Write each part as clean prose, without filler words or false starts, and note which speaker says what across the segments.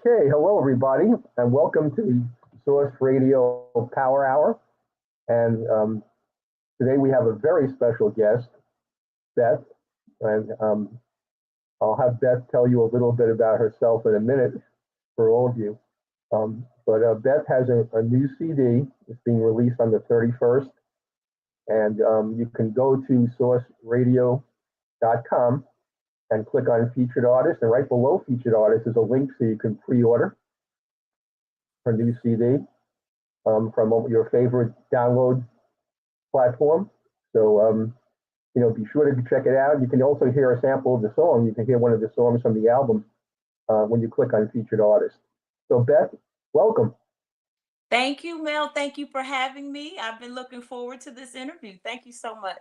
Speaker 1: Okay, hello everybody, and welcome to the Source Radio Power Hour. And today we have a very special guest, Beth. And I'll have Beth tell you a little bit about herself in a minute for all of you. But Beth has a new CD. It's being released on the 31st. And you can go to sourceradio.com and click on featured artists, and right below featured artists is a link so you can pre-order her new CD from your favorite download platform. So, be sure to check it out. You can also hear a sample of the song. You can hear one of the songs from the album when you click on featured artists. So, Beth, welcome.
Speaker 2: Thank you, Mel. Thank you for having me. I've been looking forward to this interview. Thank you so much.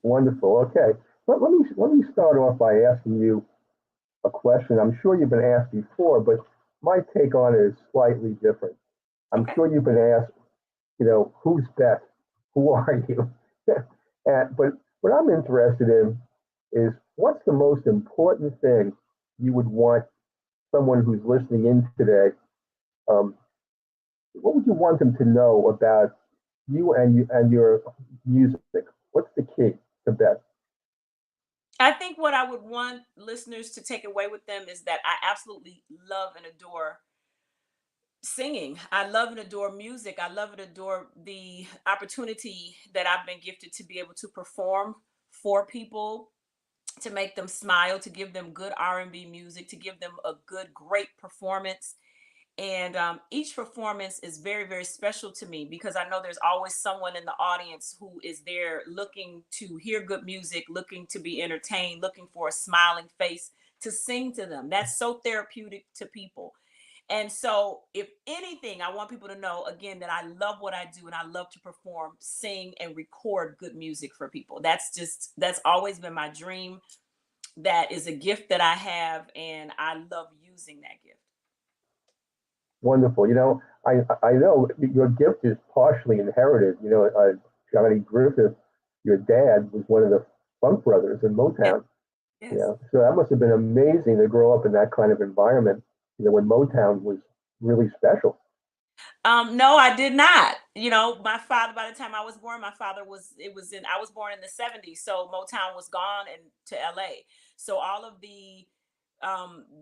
Speaker 1: Wonderful. Okay. Let me start off by asking you a question. I'm sure you've been asked before, but my take on it is slightly different. I'm sure you've been asked, who's Beth? Who are you? But what I'm interested in is what's the most important thing you would want someone who's listening in today, what would you want them to know about you and your music? What's the key to Beth?
Speaker 2: I think what I would want listeners to take away with them is that I absolutely love and adore singing. I love and adore music. I love and adore the opportunity that I've been gifted to be able to perform for people, to make them smile, to give them good R&B music, to give them a good, great performance. And each performance is very, very special to me because I know there's always someone in the audience who is there looking to hear good music, looking to be entertained, looking for a smiling face to sing to them. That's so therapeutic to people. And so, if anything, I want people to know again that I love what I do and I love to perform, sing, and record good music for people. That's always been my dream. That is a gift that I have, and I love using that gift.
Speaker 1: Wonderful. I know your gift is partially inherited. Johnny Griffith, your dad, was one of the Funk Brothers in Motown.
Speaker 2: Yes.
Speaker 1: So that must have been amazing to grow up in that kind of environment. When Motown was really special.
Speaker 2: No, I did not. My father, by the time I was born, I was born in the 70s. So Motown was gone and to LA. So all of the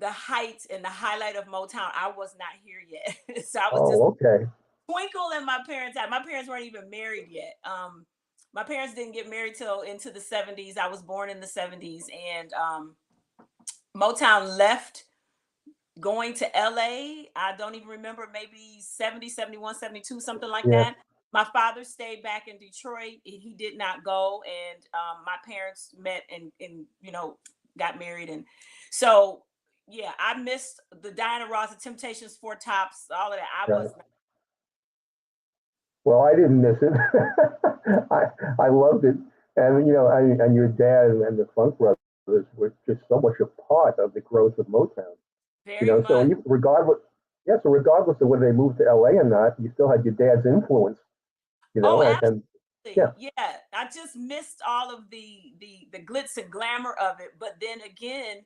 Speaker 2: height and the highlight of Motown, I was not here yet. So I was
Speaker 1: okay.
Speaker 2: Twinkle in my parents' eye. My parents weren't even married yet. My parents didn't get married till into the 70s. I was born in the 70s, and Motown left going to LA. I don't even remember, maybe 70, 71, 72, something like that. My father stayed back in Detroit. He did not go. And my parents met and got married. And so, yeah, I missed the Diana Ross, the Temptations, Four Tops, all of that. I was not.
Speaker 1: Well, I didn't miss it. I loved it. And, and your dad and the Funk Brothers were just so much a part of the growth of Motown.
Speaker 2: Very much.
Speaker 1: So regardless of whether they moved to LA or not, you still had your dad's influence.
Speaker 2: Absolutely. Yeah. I just missed all of the glitz and glamour of it. But then again,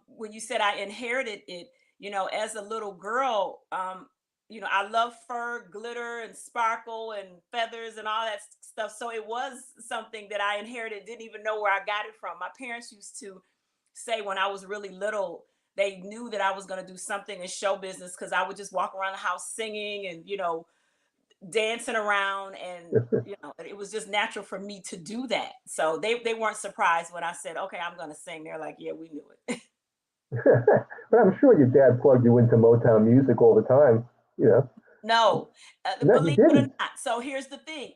Speaker 2: when you said I inherited it, as a little girl, I love fur, glitter, and sparkle, and feathers, and all that stuff. So it was something that I inherited. Didn't even know where I got it from. My parents used to say when I was really little, they knew that I was going to do something in show business because I would just walk around the house singing and, dancing around. And, it was just natural for me to do that. So they weren't surprised when I said, okay, I'm going to sing. They're like, yeah, we knew it.
Speaker 1: But I'm sure your dad plugged you into Motown music all the time,
Speaker 2: No,
Speaker 1: No,
Speaker 2: believe it or not. So here's the thing.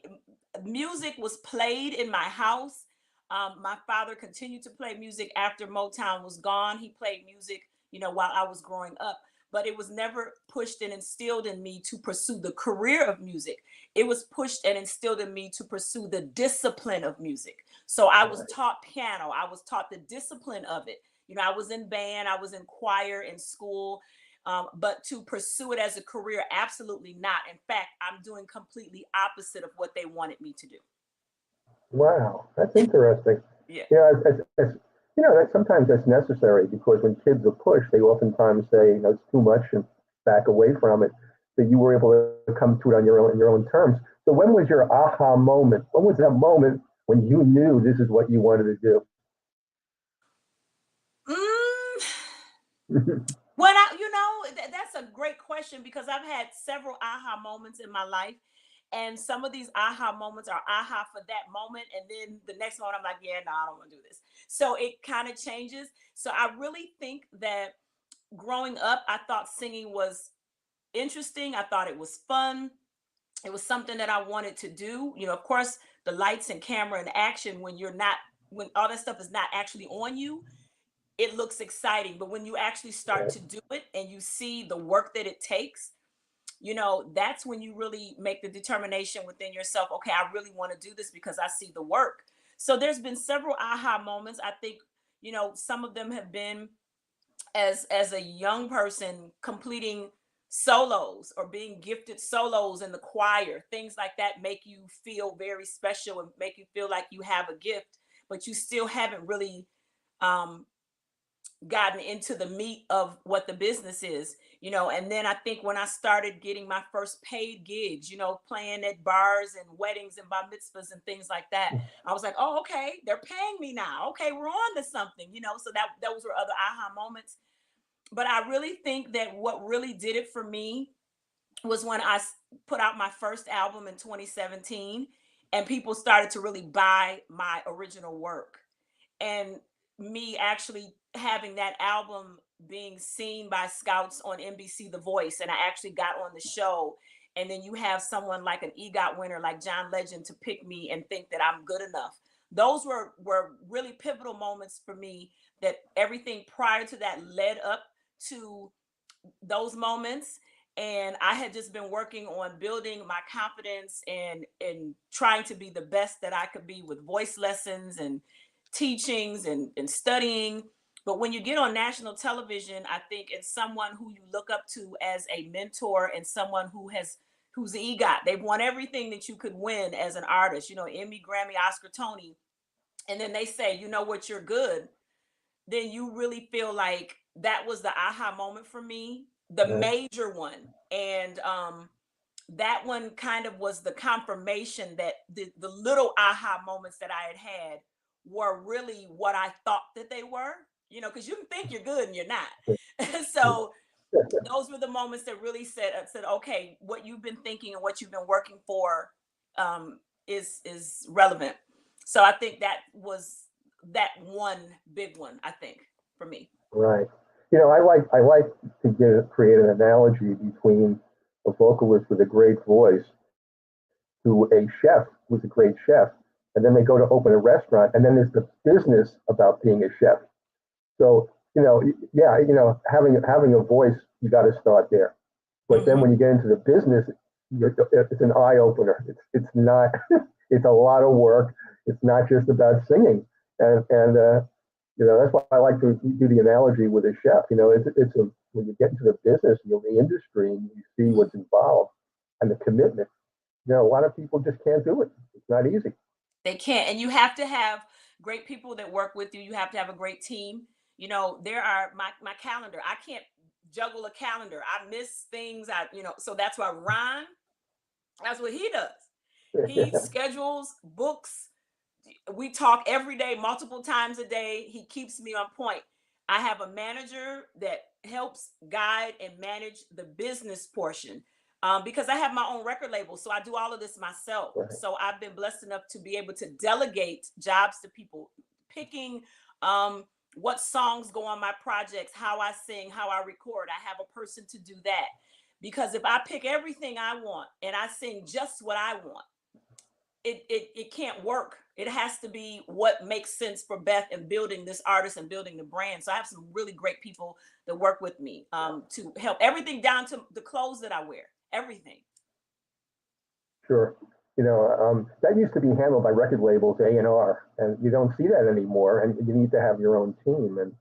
Speaker 2: Music was played in my house. My father continued to play music after Motown was gone. He played music, while I was growing up, but it was never pushed and instilled in me to pursue the career of music. It was pushed and instilled in me to pursue the discipline of music. So I was taught piano. I was taught the discipline of it. I was in band, I was in choir in school. But to pursue it as a career, absolutely not. In fact, I'm doing completely opposite of what they wanted me to do.
Speaker 1: Wow, that's interesting.
Speaker 2: Yeah.
Speaker 1: As That sometimes that's necessary because when kids are pushed, they oftentimes say, it's too much and back away from it. So you were able to come to it on your own terms. So when was your aha moment? When was that moment when you knew this is what you wanted to do?
Speaker 2: Mm, when that's a great question because I've had several aha moments in my life. And some of these aha moments are aha for that moment. And then the next moment, I'm like, yeah, no, I don't want to do this. So it kind of changes. So I really think that growing up, I thought singing was interesting. I thought it was fun. It was something that I wanted to do. Of course, the lights and camera and action, when all that stuff is not actually on you, it looks exciting. But when you actually start
Speaker 1: Right.
Speaker 2: to do it and you see the work that it takes, that's when you really make the determination within yourself. Okay, I really want to do this because I see the work. So there's been several aha moments. I think, some of them have been as a young person completing solos or being gifted solos in the choir. Things like that make you feel very special and make you feel like you have a gift, but you still haven't really um gotten into the meat of what the business is. And then I think when I started getting my first paid gigs, playing at bars and weddings and bar mitzvahs and things like that, I was like, oh, okay, they're paying me now. Okay, we're on to something. So that those were other aha moments. But I really think that what really did it for me was when put out my first album in 2017 and people started to really buy my original work. And me actually having that album being seen by scouts on NBC The Voice, and I actually got on the show. And then you have someone like an EGOT winner like John Legend to pick me and think that I'm good enough. Those were really pivotal moments for me, that everything prior to that led up to those moments. And I had just been working on building my confidence and trying to be the best that I could be with voice lessons and teachings and studying. But when you get on national television, I think it's someone who you look up to as a mentor and someone who's the EGOT. They've won everything that you could win as an artist, Emmy, Grammy, Oscar, Tony. And then they say, you know what, you're good. Then you really feel like that was the aha moment for me, the
Speaker 1: Right.
Speaker 2: major one. And that one kind of was the confirmation that the little aha moments that I had were really what I thought that they were, because you can think you're good and you're not. So those were the moments that really said, okay, what you've been thinking and what you've been working for um, is relevant. So I think that was that one big one, I think, for me.
Speaker 1: Right. I like to create an analogy between a vocalist with a great voice to a chef who's a great chef, and then they go to open a restaurant, and then there's the business about being a chef. So yeah, having a voice, you got to start there. But then
Speaker 2: Hmm.
Speaker 1: when you get into the business, it's an eye opener. It's not. It's a lot of work. It's not just about singing, and that's why I like to do the analogy with a chef. It's a when you get into the business, the industry, and you see what's involved and the commitment. A lot of people just can't do it. It's not easy.
Speaker 2: They can't, and you have to have great people that work with you. You have to have a great team. There are my calendar. I can't juggle a calendar. I miss things. So that's why Ron, that's what he does. He schedules books. We talk every day, multiple times a day. He keeps me on point. I have a manager that helps guide and manage the business portion, because I have my own record label. So I do all of this myself.
Speaker 1: Right.
Speaker 2: So I've been blessed enough to be able to delegate jobs to people, picking what songs go on my projects, how I sing, how I record. I have a person to do that. Because if I pick everything I want and I sing just what I want, it can't work. It has to be what makes sense for Beth and building this artist and building the brand. So I have some really great people that work with me to help everything down to the clothes that I wear, everything.
Speaker 1: Sure. That used to be handled by record labels, A&R, and you don't see that anymore. And you need to have your own team, and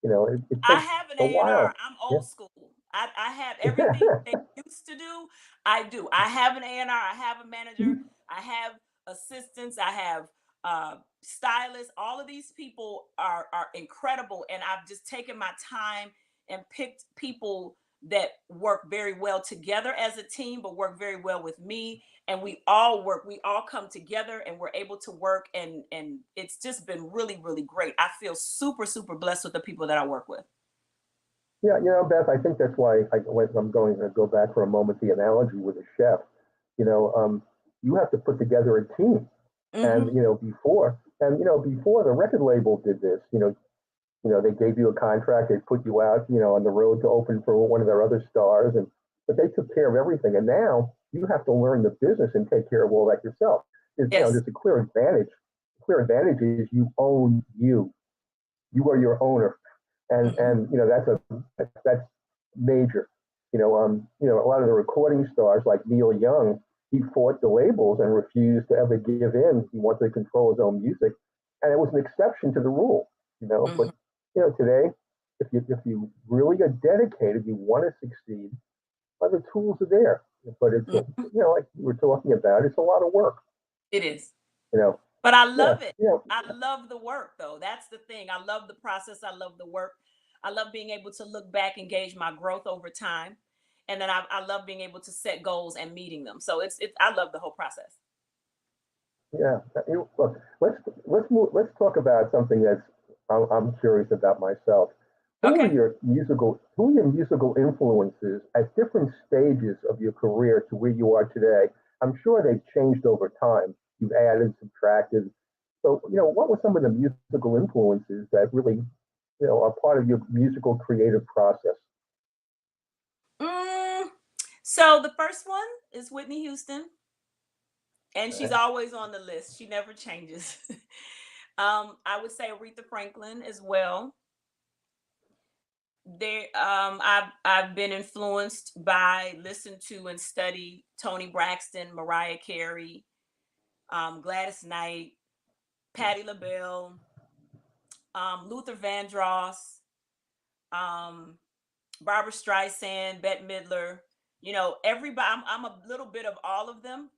Speaker 1: it
Speaker 2: I
Speaker 1: takes
Speaker 2: have an
Speaker 1: a
Speaker 2: A&R.
Speaker 1: while.
Speaker 2: I'm
Speaker 1: Yeah.
Speaker 2: old school. I have everything they used to do. I do. I have an A&R. I have a manager. I have assistants. I have stylists. All of these people are incredible, and I've just taken my time and picked people that work very well together as a team, but work very well with me. And we all come together, and we're able to work, and it's just been really, really great. I feel super, super blessed with the people that I work with.
Speaker 1: Yeah, Beth, I think that's why I'm going to go back for a moment, the analogy with a chef. You have to put together a team. And,
Speaker 2: Hmm.
Speaker 1: before the record label did this, they gave you a contract, they put you out, on the road to open for one of their other stars, but they took care of everything. And now you have to learn the business and take care of all that yourself.
Speaker 2: Yes.
Speaker 1: There's a clear advantage. The clear advantage is you own you. You are your owner, and
Speaker 2: Hmm.
Speaker 1: that's major. A lot of the recording stars like Neil Young, he fought the labels and refused to ever give in. He wanted to control his own music, and it was an exception to the rule. But
Speaker 2: Hmm.
Speaker 1: today, if you really are dedicated, you want to succeed. Other tools are there, but it's
Speaker 2: Hmm.
Speaker 1: like we were talking about, it's a lot of work.
Speaker 2: It is.
Speaker 1: You know,
Speaker 2: But I
Speaker 1: yeah,
Speaker 2: love it. I love the work though. That's the thing. I love the process. I love the work. I love being able to look back and gauge my growth over time. And then I love being able to set goals and meeting them. So it's I love the whole process.
Speaker 1: yeah. Look, let's talk about something that's I'm curious about myself.
Speaker 2: Okay.
Speaker 1: Who are your musical influences at different stages of your career to where you are today? I'm sure they've changed over time. You've added, subtracted. So, what were some of the musical influences that really, are part of your musical creative process?
Speaker 2: Mm, so the first one is Whitney Houston, and she's always on the list. She never changes. I would say Aretha Franklin as well. I've been influenced by, listen to, and study Tony Braxton, Mariah Carey, Gladys Knight, Patti LaBelle, Luther Vandross, um, Barbara Streisand, Bette Midler. Everybody. I'm a little bit of all of them,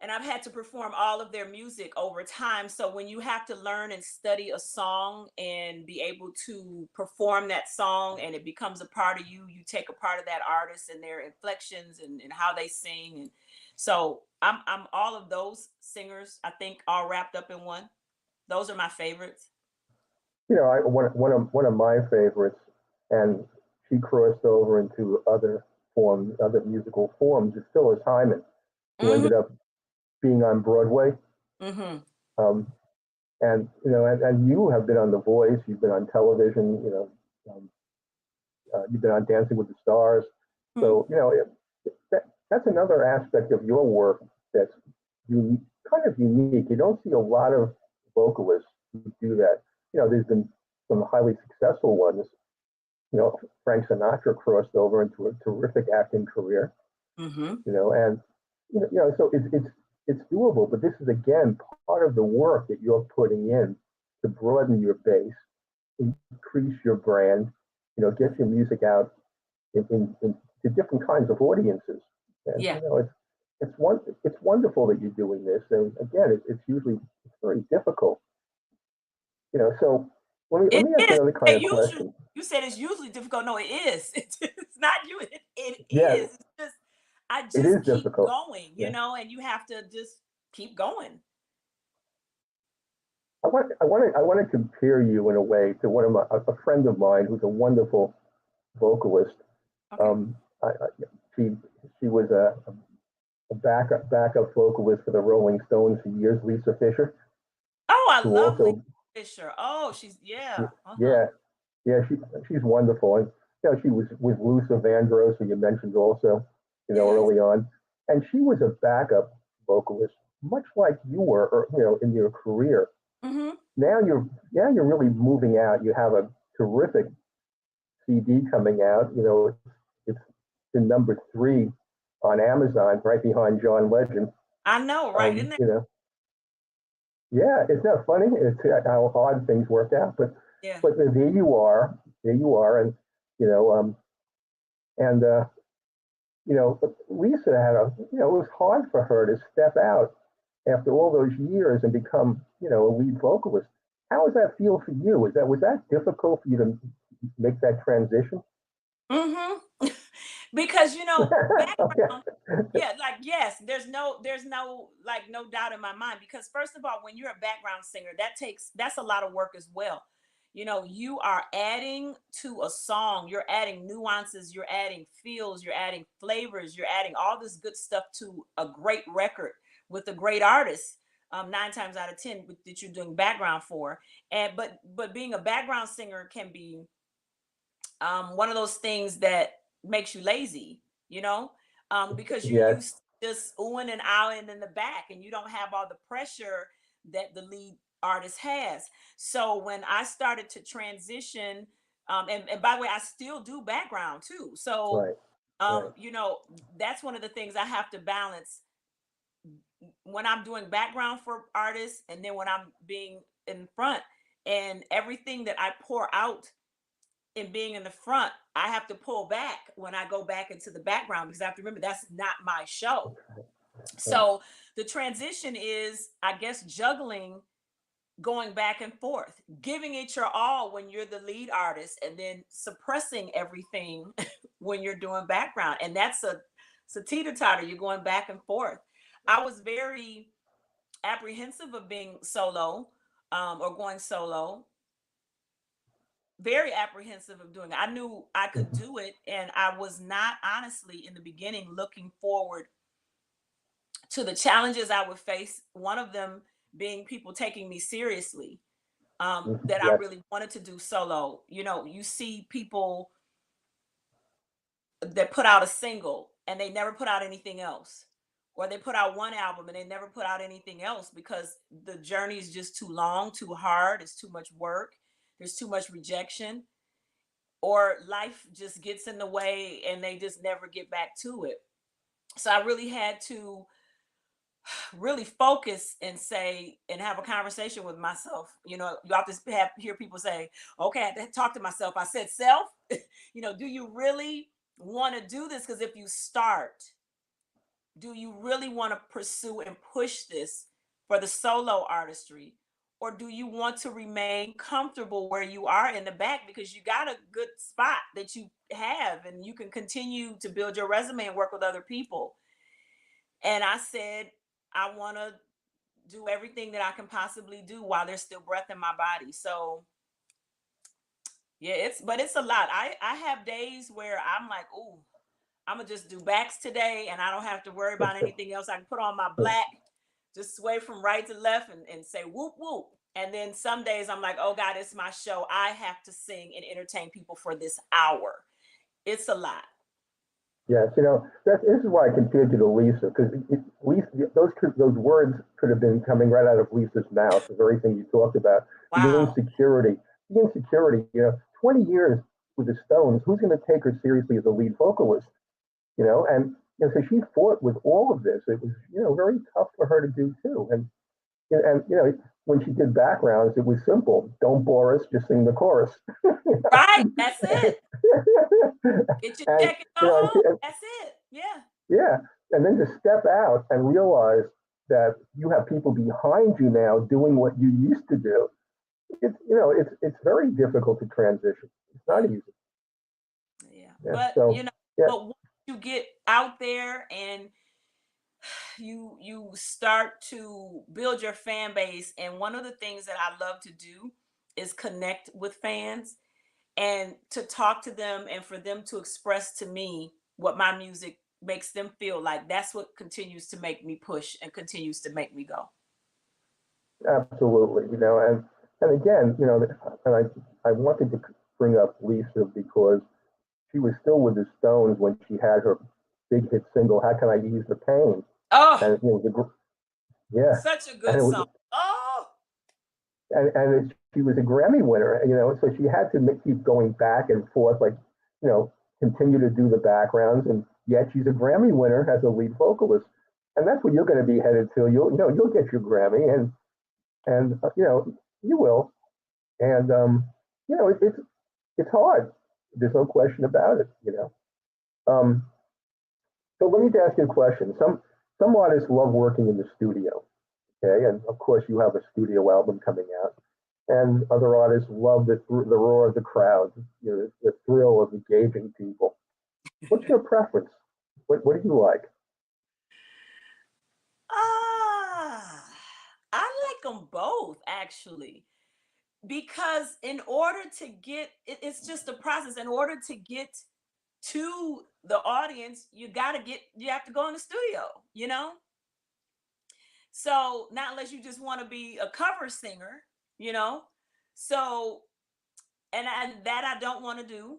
Speaker 2: and I've had to perform all of their music over time. So when you have to learn and study a song and be able to perform that song, and it becomes a part of you, you take a part of that artist and their inflections, and how they sing. And so I'm all of those singers, I think, all wrapped up in one. Those are my favorites.
Speaker 1: One of my favorites, and she crossed over into other musical forms, is Phyllis Hyman, who
Speaker 2: Hmm.
Speaker 1: ended up being on Broadway.
Speaker 2: Hmm.
Speaker 1: Um, and you have been on The Voice, you've been on television, um, you've been on Dancing with the Stars.
Speaker 2: Hmm.
Speaker 1: So, that's another aspect of your work that's kind of unique. You don't see a lot of vocalists who do that. There's been some highly successful ones. Frank Sinatra crossed over into a terrific acting career.
Speaker 2: Hmm.
Speaker 1: And so it's doable. But this is again part of the work that you're putting in to broaden your base, increase your brand, get your music out to different kinds of audiences. And
Speaker 2: Yeah.
Speaker 1: it's wonderful that you're doing this. And again, it's very difficult. So let
Speaker 2: It
Speaker 1: me ask you
Speaker 2: is.
Speaker 1: another
Speaker 2: Hey,
Speaker 1: kind of
Speaker 2: usually,
Speaker 1: question.
Speaker 2: you said it's usually difficult. No, it is. It's not you. It
Speaker 1: Yeah,
Speaker 2: is. It's just I
Speaker 1: it
Speaker 2: just
Speaker 1: is
Speaker 2: keep
Speaker 1: difficult.
Speaker 2: going,
Speaker 1: Yeah.
Speaker 2: and you have to just keep going.
Speaker 1: I want to compare you in a way to a friend of mine who's a wonderful vocalist.
Speaker 2: Okay.
Speaker 1: Um, she was a backup vocalist for the Rolling Stones for years. Lisa Fisher,
Speaker 2: Oh, I
Speaker 1: who
Speaker 2: love Lisa
Speaker 1: also
Speaker 2: Fisher. Oh, she's yeah. Uh-huh.
Speaker 1: yeah she's wonderful, and she was with Luther Vandross, who you mentioned also,
Speaker 2: Yes.
Speaker 1: early on, and she was a backup vocalist, much like you were, in your career.
Speaker 2: Mm-hmm.
Speaker 1: Now you're really moving out. You have a terrific CD coming out. It's the number three on Amazon, right behind John Legend.
Speaker 2: I know, right? Isn't it?
Speaker 1: You know, yeah, it's not funny. It's how odd things work out, but
Speaker 2: Yeah.
Speaker 1: there you are, and you know, and Lisa had it was hard for her to step out after all those years and become, a lead vocalist. How does that feel for you? Was that difficult for you to make that transition?
Speaker 2: Mm-hmm. Because
Speaker 1: Okay.
Speaker 2: background, yeah, like yes, there's no like no doubt in my mind. Because first of all, when you're a background singer, that's a lot of work as well. You are adding to a song, you're adding nuances, you're adding feels, you're adding flavors, you're adding all this good stuff to a great record with a great artist. 9 times out of 10 that you're doing background for, and but being a background singer can be one of those things that makes you lazy, because you're
Speaker 1: Yes,
Speaker 2: used to just oohing and ahhing in the back and you don't have all the pressure that the lead artist has. So when I started to transition, and by the way, I still do background too. So,
Speaker 1: right, right.
Speaker 2: that's one of the things I have to balance when I'm doing background for artists and then when I'm being in front, and everything that I pour out and being in the front, I have to pull back when I go back into the background because I have to remember that's not my show.
Speaker 1: Right.
Speaker 2: So the transition is, I guess, juggling, going back and forth, giving it your all when you're the lead artist, and then suppressing everything when you're doing background. And it's a teeter totter. You're going back and forth. I was very apprehensive of being solo, or going solo, very apprehensive of doing it. I knew I could
Speaker 1: Mhm.
Speaker 2: do it, and I was not honestly in the beginning looking forward to the challenges I would face. One of them being people taking me seriously. That I
Speaker 1: Yes,
Speaker 2: really wanted to do solo. You see people that put out a single and they never put out anything else, or they put out one album and they never put out anything else because the journey is just too long, too hard, it's too much work, there's too much rejection, or life just gets in the way and they just never get back to it. So I really had to really focus and say and have a conversation with myself. You have to hear people say, okay, I had to talk to myself. I said, self, do you really want to do this? Because if you start, do you really want to pursue and push this for the solo artistry? Or do you want to remain comfortable where you are in the back because you got a good spot that you have and you can continue to build your resume and work with other people? And I said, I want to do everything that I can possibly do while there's still breath in my body. So yeah, it's a lot. I have days where I'm like, ooh, I'm gonna just do backs today and I don't have to worry about anything else. I can put on my black, just sway from right to left and say whoop whoop. And then some days I'm like, oh God, it's my show. I have to sing and entertain people for this hour. It's a lot.
Speaker 1: yes. This is why I compared you to Lisa, because Lisa, those words could have been coming right out of Lisa's mouth. The very thing you talked about,
Speaker 2: Wow.
Speaker 1: the insecurity. 20 years with the Stones, who's going to take her seriously as a lead vocalist? And so she fought with all of this. It was very tough for her to do too. And when she did backgrounds, it was simple. Don't bore us, just sing the chorus.
Speaker 2: Right. That's it. Get your
Speaker 1: and
Speaker 2: check and go home. That's it. Yeah.
Speaker 1: yeah, and then to step out and realize that you have people behind you now doing what you used to do. It's very difficult to transition. It's not
Speaker 2: Yeah.
Speaker 1: easy.
Speaker 2: Yeah.
Speaker 1: Yeah.
Speaker 2: But
Speaker 1: So yeah,
Speaker 2: but once you get out there and you start to build your fan base, and one of the things that I love to do is connect with fans and to talk to them and for them to express to me what my music makes them feel like. That's what continues to make me push and continues to make me go.
Speaker 1: absolutely. And again, and I wanted to bring up Lisa because she was still with the Stones when she had her big hit single, "How Can I Ease the Pain?"
Speaker 2: Oh,
Speaker 1: And yeah,
Speaker 2: such a
Speaker 1: and
Speaker 2: good song. Oh,
Speaker 1: she was a Grammy winner, so she had to keep going back and forth, like, you know, continue to do the backgrounds, and yet she's a Grammy winner as a lead vocalist, and that's what you're going to be headed to. You'll get your Grammy, and you will, and it's hard. There's no question about it. So let me ask you a question. Some artists love working in the studio. Okay, and of course you have a studio album coming out, and other artists love the roar of the crowd, the thrill of engaging people. What's your preference? What do you like?
Speaker 2: Ah, I like them both actually, because in order to get it's just a process. In order to get to the audience, you have to go in the studio, you know? So not unless you just want to be a cover singer, you know? So and that I don't want to do.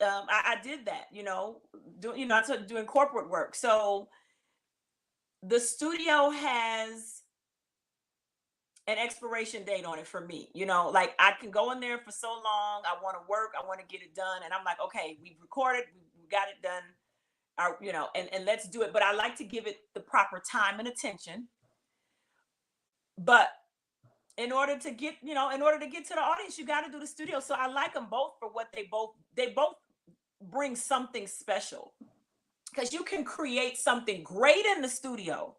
Speaker 2: I did that, I took doing corporate work. So the studio has an expiration date on it for me. Like I can go in there for so long. I want to work. I want to get it done. And I'm like, okay, we've recorded, we got it done. And let's do it. But I like to give it the proper time and attention. But in order to get to the audience, you got to do the studio. So I like them both for what they both bring something special, because you can create something great in the studio.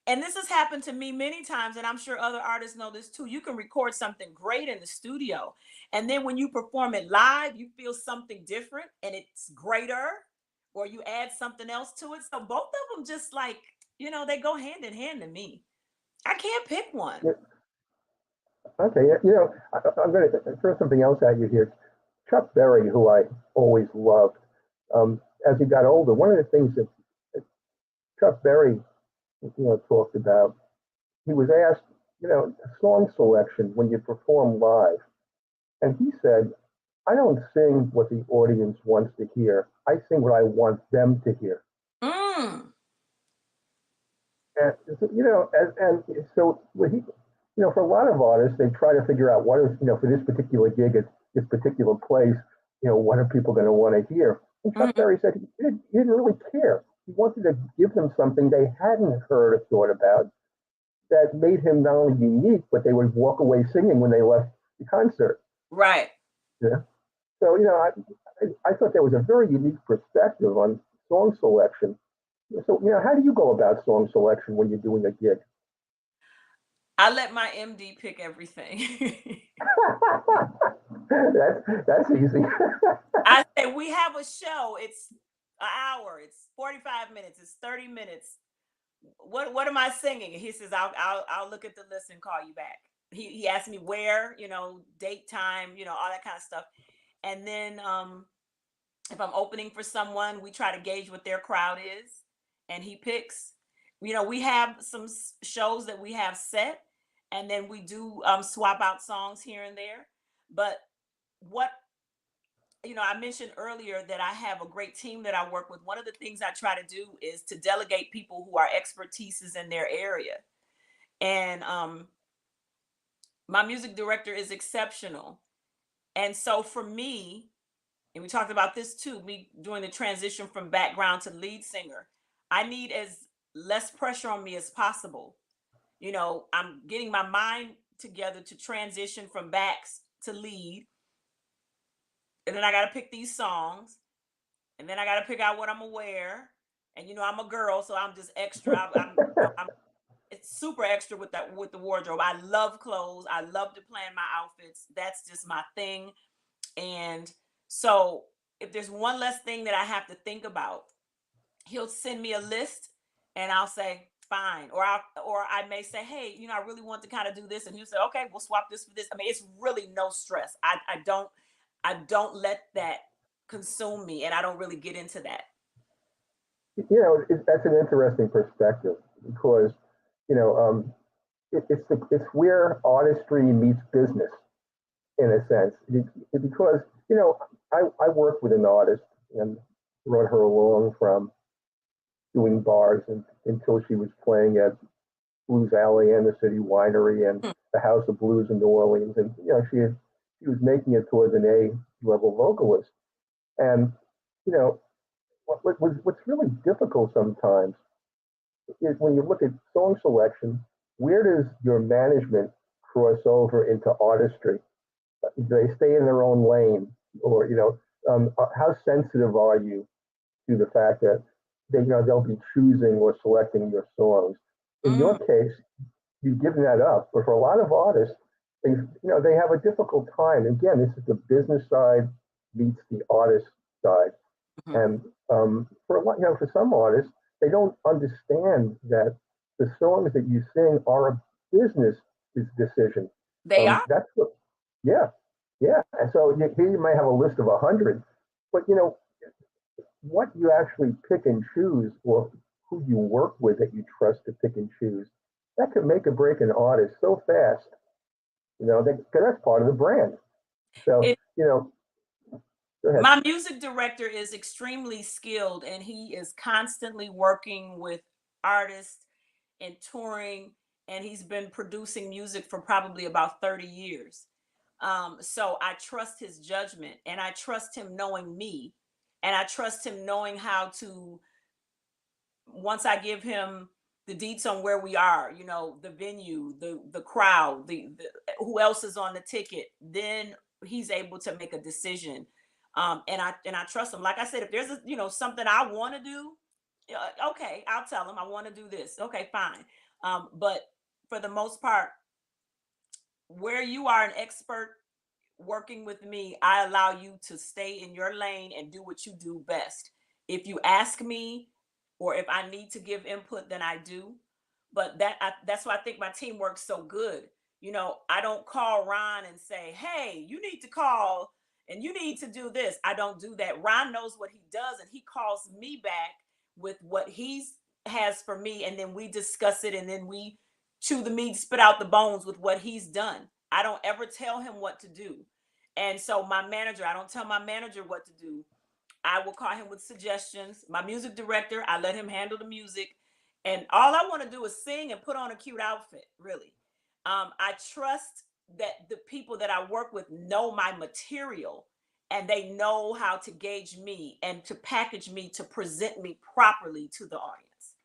Speaker 2: And this has happened to me many times, and I'm sure other artists know this too. You can record something great in the studio, and then when you perform it live, you feel something different and it's greater, or you add something else to it. So both of them just like, they go hand in hand to me. I can't pick one.
Speaker 1: Yeah, okay, I'm going to throw something else at you here. Chuck Berry, who I always loved, as he got older, one of the things that Chuck Berry, talked about, he was asked, song selection when you perform live, and he said, "I don't sing what the audience wants to hear. I sing what I want them to hear."
Speaker 2: Mm,
Speaker 1: And and so what he, for a lot of artists, they try to figure out what is, for this particular gig at this particular place, what are people going to want to hear? And Chuck
Speaker 2: mhm.
Speaker 1: Berry said he didn't really care. He wanted to give them something they hadn't heard or thought about that made him not only unique, but they would walk away singing when they left the concert.
Speaker 2: Right.
Speaker 1: Yeah. So, I thought that was a very unique perspective on song selection. So, how do you go about song selection when you're doing a gig?
Speaker 2: I let my MD pick everything.
Speaker 1: That's easy.
Speaker 2: I say we have a show. It's an hour. It's 45 minutes. It's 30 minutes. What am I singing? And he says, I'll look at the list and call you back. He asked me where, date, time, all that kind of stuff. And then if I'm opening for someone, we try to gauge what their crowd is, and he picks. We have some shows that we have set, and then we do swap out songs here and there. But what I mentioned earlier that I have a great team that I work with. One of the things I try to do is to delegate people who are expertise is in their area. And my music director is exceptional. And so for me, and we talked about this too, me doing the transition from background to lead singer, I need as less pressure on me as possible. I'm getting my mind together to transition from backs to lead. And then I got to pick these songs. And then I got to pick out what I'm gonna wear. And I'm a girl, so I'm just extra. I'm it's super extra with the wardrobe. I love clothes. I love to plan my outfits. That's just my thing. And so if there's one less thing that I have to think about, he'll send me a list, and I'll say fine. Or I may say, hey, I really want to kind of do this, and he'll say, okay, we'll swap this for this. I mean, it's really no stress. I don't let that consume me, and I don't really get into that.
Speaker 1: That's an interesting perspective because, you know, um, it's where artistry meets business in a sense. Because, I worked with an artist and brought her along from doing bars until she was playing at Blues Alley and the City Winery and
Speaker 2: Hmm.
Speaker 1: the House of Blues in New Orleans. And, she was making it towards an A level vocalist. And, you know, what's really difficult sometimes is when you look at song selection, where does your management cross over into artistry? Do they stay in their own lane, or how sensitive are you to the fact that they'll be choosing or selecting your songs? In your
Speaker 2: Mm,
Speaker 1: case, you've given that up. But for a lot of artists, they have a difficult time. Again, this is the business side meets the artist side.
Speaker 2: mhm.
Speaker 1: And for a lot, for some artists, they don't understand that the songs that you sing are a business decision.
Speaker 2: They are.
Speaker 1: That's what, yeah, yeah. And so here you may have a list of 100, but what you actually pick and choose, or who you work with that you trust to pick and choose, that can make or break an artist so fast. That's part of the brand. So
Speaker 2: It,
Speaker 1: go ahead.
Speaker 2: my music director is extremely skilled and he is constantly working with artists and touring, and he's been producing music for probably about 30 years. So I trust his judgment and I trust him knowing me, and I trust him knowing how to, once I give him the deets on where we are, the venue, the crowd, the who else is on the ticket, then he's able to make a decision. And I trust him. Like I said, if there's something I want to do, okay, I'll tell him I want to do this. Okay, fine. But for the most part, where you are an expert working with me, I allow you to stay in your lane and do what you do best. If you ask me or if I need to give input, then I do. But that's why I think my team works so good. I don't call Ron and say, "Hey, you need to call and you need to do this." I don't do that. Ron knows what he does and he calls me back with what he's has for me, and then we discuss it, and then we chew the meat, spit out the bones with what he's done. I don't ever tell him what to do. And so my manager, I don't tell my manager what to do. I will call him with suggestions. My music director, I let him handle the music. And all I want to do is sing and put on a cute outfit, really. I trust that the people that I work with know my material and they know how to gauge me and to package me to present me properly to the audience.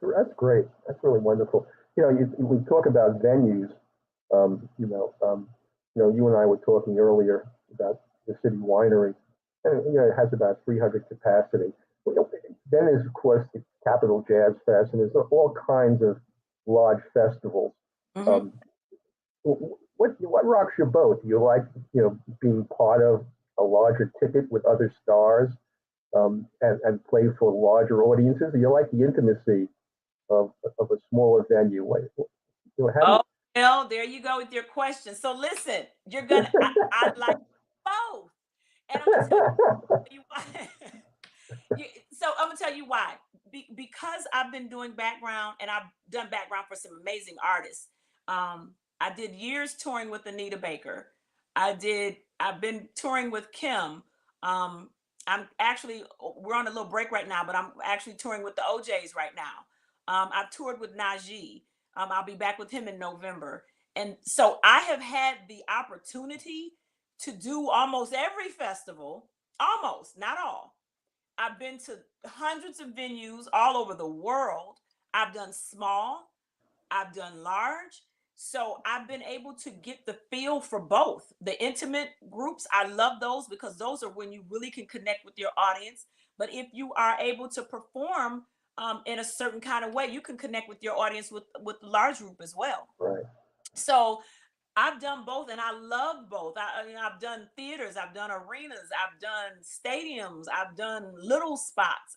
Speaker 1: That's great. That's really wonderful. We talk about venues. You and I were talking earlier about the city winery, and it has about 300 capacity. Then there's of course the Capitol Jazz Fest, and there's all kinds of large festivals.
Speaker 2: Mhm.
Speaker 1: Um, what rocks your boat? Do you like being part of a larger ticket with other stars, and play for larger audiences? Or you like the intimacy of a smaller venue? How do
Speaker 2: Oh, well, there you go with your question. So listen, I like both. And I'm gonna tell you why. So I'm gonna tell you why. Because I've been doing background and I've done background for some amazing artists. I did years touring with Anita Baker. I've been touring with Kim. Um, we're on a little break right now, but I'm actually touring with the OJs right now. I've toured with Najee. I'll be back with him in November. And so I have had the opportunity to do almost every festival, almost, not all. I've been to hundreds of venues all over the world. I've done small, I've done large. So I've been able to get the feel for both. The intimate groups, I love those because those are when you really can connect with your audience. But if you are able to perform in a certain kind of way, you can connect with your audience with the large group as well.
Speaker 1: right?
Speaker 2: So I've done both and I love both. I've done theaters, I've done arenas, I've done stadiums, I've done little spots,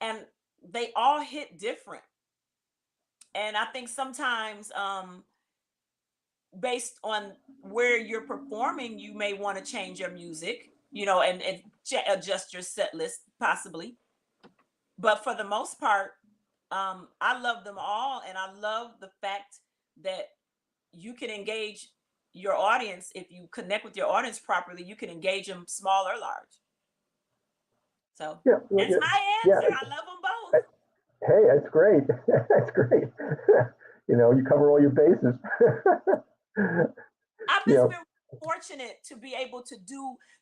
Speaker 2: and they all hit different. And I think sometimes, based on where you're performing, you may want to change your music, and adjust your set list possibly. But for the most part, I love them all. And I love the fact that you can engage your audience. If you connect with your audience properly, you can engage them small or large. So
Speaker 1: Yeah,
Speaker 2: that's
Speaker 1: yeah,
Speaker 2: my
Speaker 1: yeah.
Speaker 2: answer. I love them both.
Speaker 1: Hey, that's great. That's great. You cover all your bases.
Speaker 2: I've
Speaker 1: you
Speaker 2: just
Speaker 1: know,
Speaker 2: been fortunate to be able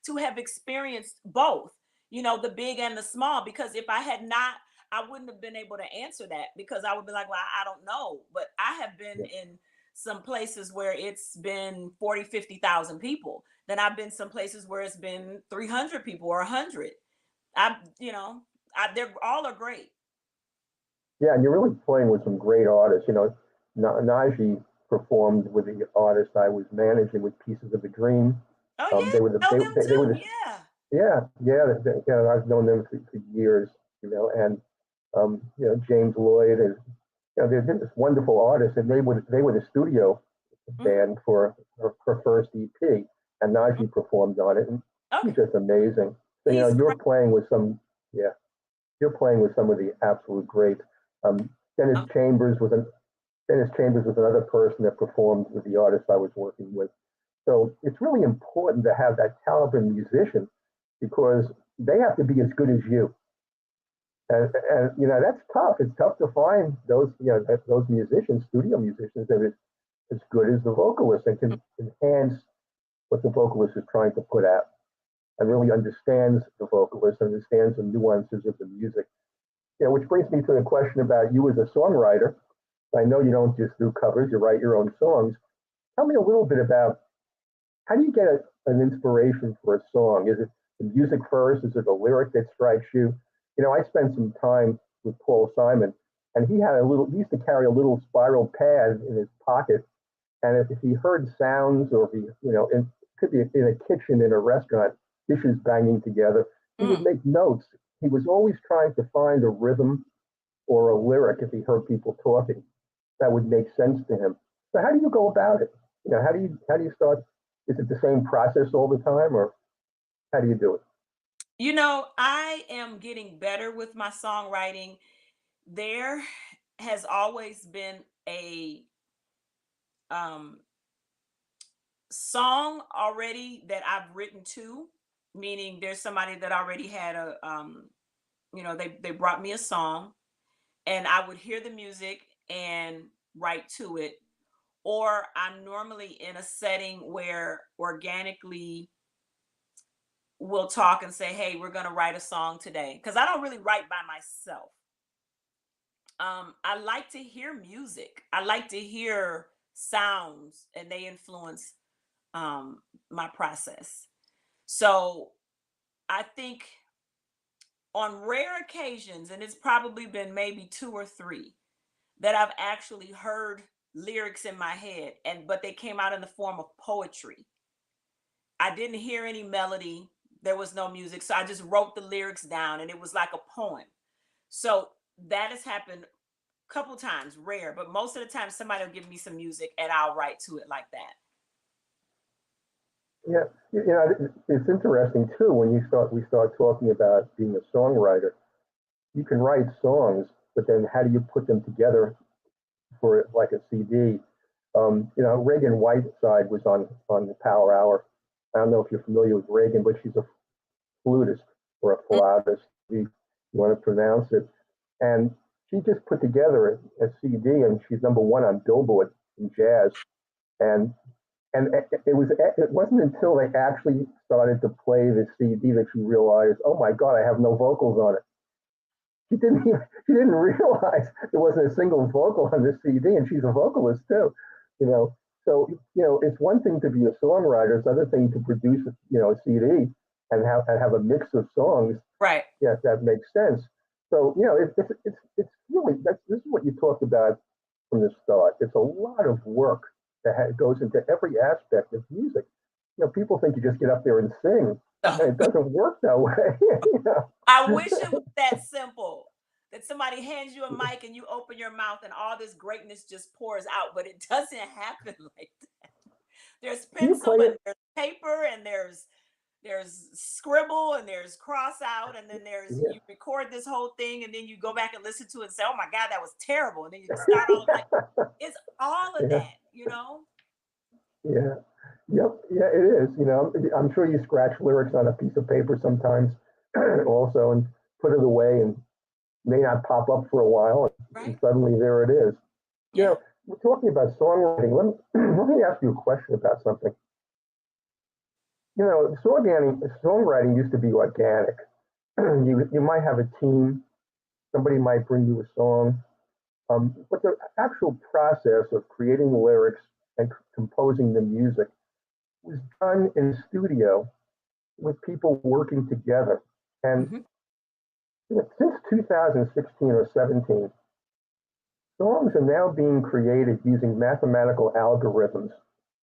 Speaker 2: to have experienced both, the big and the small, because if I had not, I wouldn't have been able to answer that because I would be like, well, I don't know. But I have been
Speaker 1: yeah,
Speaker 2: in some places where it's been 40, 50,000 people. Then I've been some places where it's been 300 people or 100. I, you know, they're all are great.
Speaker 1: Yeah, and you're really playing with some great artists. You know, Najee performed with the artist I was managing with Pieces of a Dream.
Speaker 2: Oh
Speaker 1: They were
Speaker 2: yeah,
Speaker 1: the
Speaker 2: know them
Speaker 1: they were
Speaker 2: too.
Speaker 1: the
Speaker 2: Yeah.
Speaker 1: yeah, yeah. I've known them for years, you know, and you know, James Lloyd, and you know, they're just wonderful artists, and they were the studio
Speaker 2: Hmm.
Speaker 1: band for her first EP, and Najee performed on it, and he's
Speaker 2: Okay.
Speaker 1: just amazing. So you know,
Speaker 2: He's great.
Speaker 1: yeah, you're playing with some of the absolute greats. Um, Dennis
Speaker 2: Okay.
Speaker 1: Chambers was an Dennis Chambers was another person that performed with the artist I was working with. So it's really important to have that caliber musician because they have to be as good as you. And you know that's tough. It's tough to find those those musicians, studio musicians, that is as good as the vocalist and can enhance what the vocalist is trying to put out and really understands the vocalist, understands the nuances of the music. You know, which brings me to the question about you as a songwriter. I know you don't just do covers; you write your own songs. Tell me a little bit about how do you get an inspiration for a song? Is it the music first? Is it the lyric that strikes you? You know, I spent some time with Paul Simon, and he used to carry a little spiral pad in his pocket, and if he heard sounds, or if he, you know, it could be in a kitchen in a restaurant, dishes banging together, he would
Speaker 2: Mm.
Speaker 1: make notes. He was always trying to find a rhythm or a lyric if he heard people talking that would make sense to him. So how do you go about it? You know, how do you start? Is it the same process all the time, or how do you do it?
Speaker 2: You know, I am getting better with my songwriting. There has always been a um song already that I've written to, meaning there's somebody that already had a you know, they brought me a song and I would hear the music and write to it. Or I'm normally in a setting where organically we'll talk and say, hey, we're going to write a song today. Because I don't really write by myself. I like to hear music, I like to hear sounds, and they influence my process. So I think on rare occasions, and it's probably been maybe two or three, that I've actually heard lyrics in my head, and but they came out in the form of poetry. I didn't hear any melody, there was no music, so I just wrote the lyrics down and it was like a poem. So that has happened a couple times, rare, but most of the time somebody will give me some music and I'll write to it like that.
Speaker 1: Yeah, you know, it's interesting too when we start talking about being a songwriter. You can write songs, but then how do you put them together for like a CD? You know, Reagan Whiteside was on the Power Hour. I don't know if you're familiar with Reagan, but she's a flutist or a
Speaker 2: Mm.
Speaker 1: flautist, you want to pronounce it. And she just put together a CD, and she's number one on Billboard in jazz. And it wasn't until they actually started to play the CD that she realized, oh my God, I have no vocals on it. She didn't realize there wasn't a single vocal on this CD, and she's a vocalist too, you know. So you know, it's one thing to be a songwriter; it's another thing to produce, you know, a CD and have a mix of songs.
Speaker 2: Right.
Speaker 1: Yeah, that makes sense. So you know, it's really this is what you talked about from the start. It's a lot of work that goes into every aspect of music. You know, people think you just get up there and sing, and it doesn't work that way. You know?
Speaker 2: I wish it was that simple. That somebody hands you a mic and you open your mouth and all this greatness just pours out, but it doesn't happen like that. There's
Speaker 1: Do you
Speaker 2: pencil
Speaker 1: play
Speaker 2: and
Speaker 1: it?
Speaker 2: there's paper and there's scribble and there's cross out and then there's
Speaker 1: Yeah.
Speaker 2: you record this whole thing and then you go back and listen to it and say, oh my God, that was terrible. And then you start all like it's all of
Speaker 1: Yeah,
Speaker 2: that, you know?
Speaker 1: yeah, yep, yeah. It is. You know, I'm sure you scratch lyrics on a piece of paper sometimes, also, and put it away, and may not pop up for a while, and
Speaker 2: Right?
Speaker 1: suddenly there it is. You
Speaker 2: Yeah.
Speaker 1: know, we're talking about songwriting. Let me ask you a question about something. You know, songwriting used to be organic. You might have a team. Somebody might bring you a song. But the actual process of creating the lyrics and composing the music was done in studio with people working together. And
Speaker 2: Hmm.
Speaker 1: since 2016 or 17, songs are now being created using mathematical algorithms.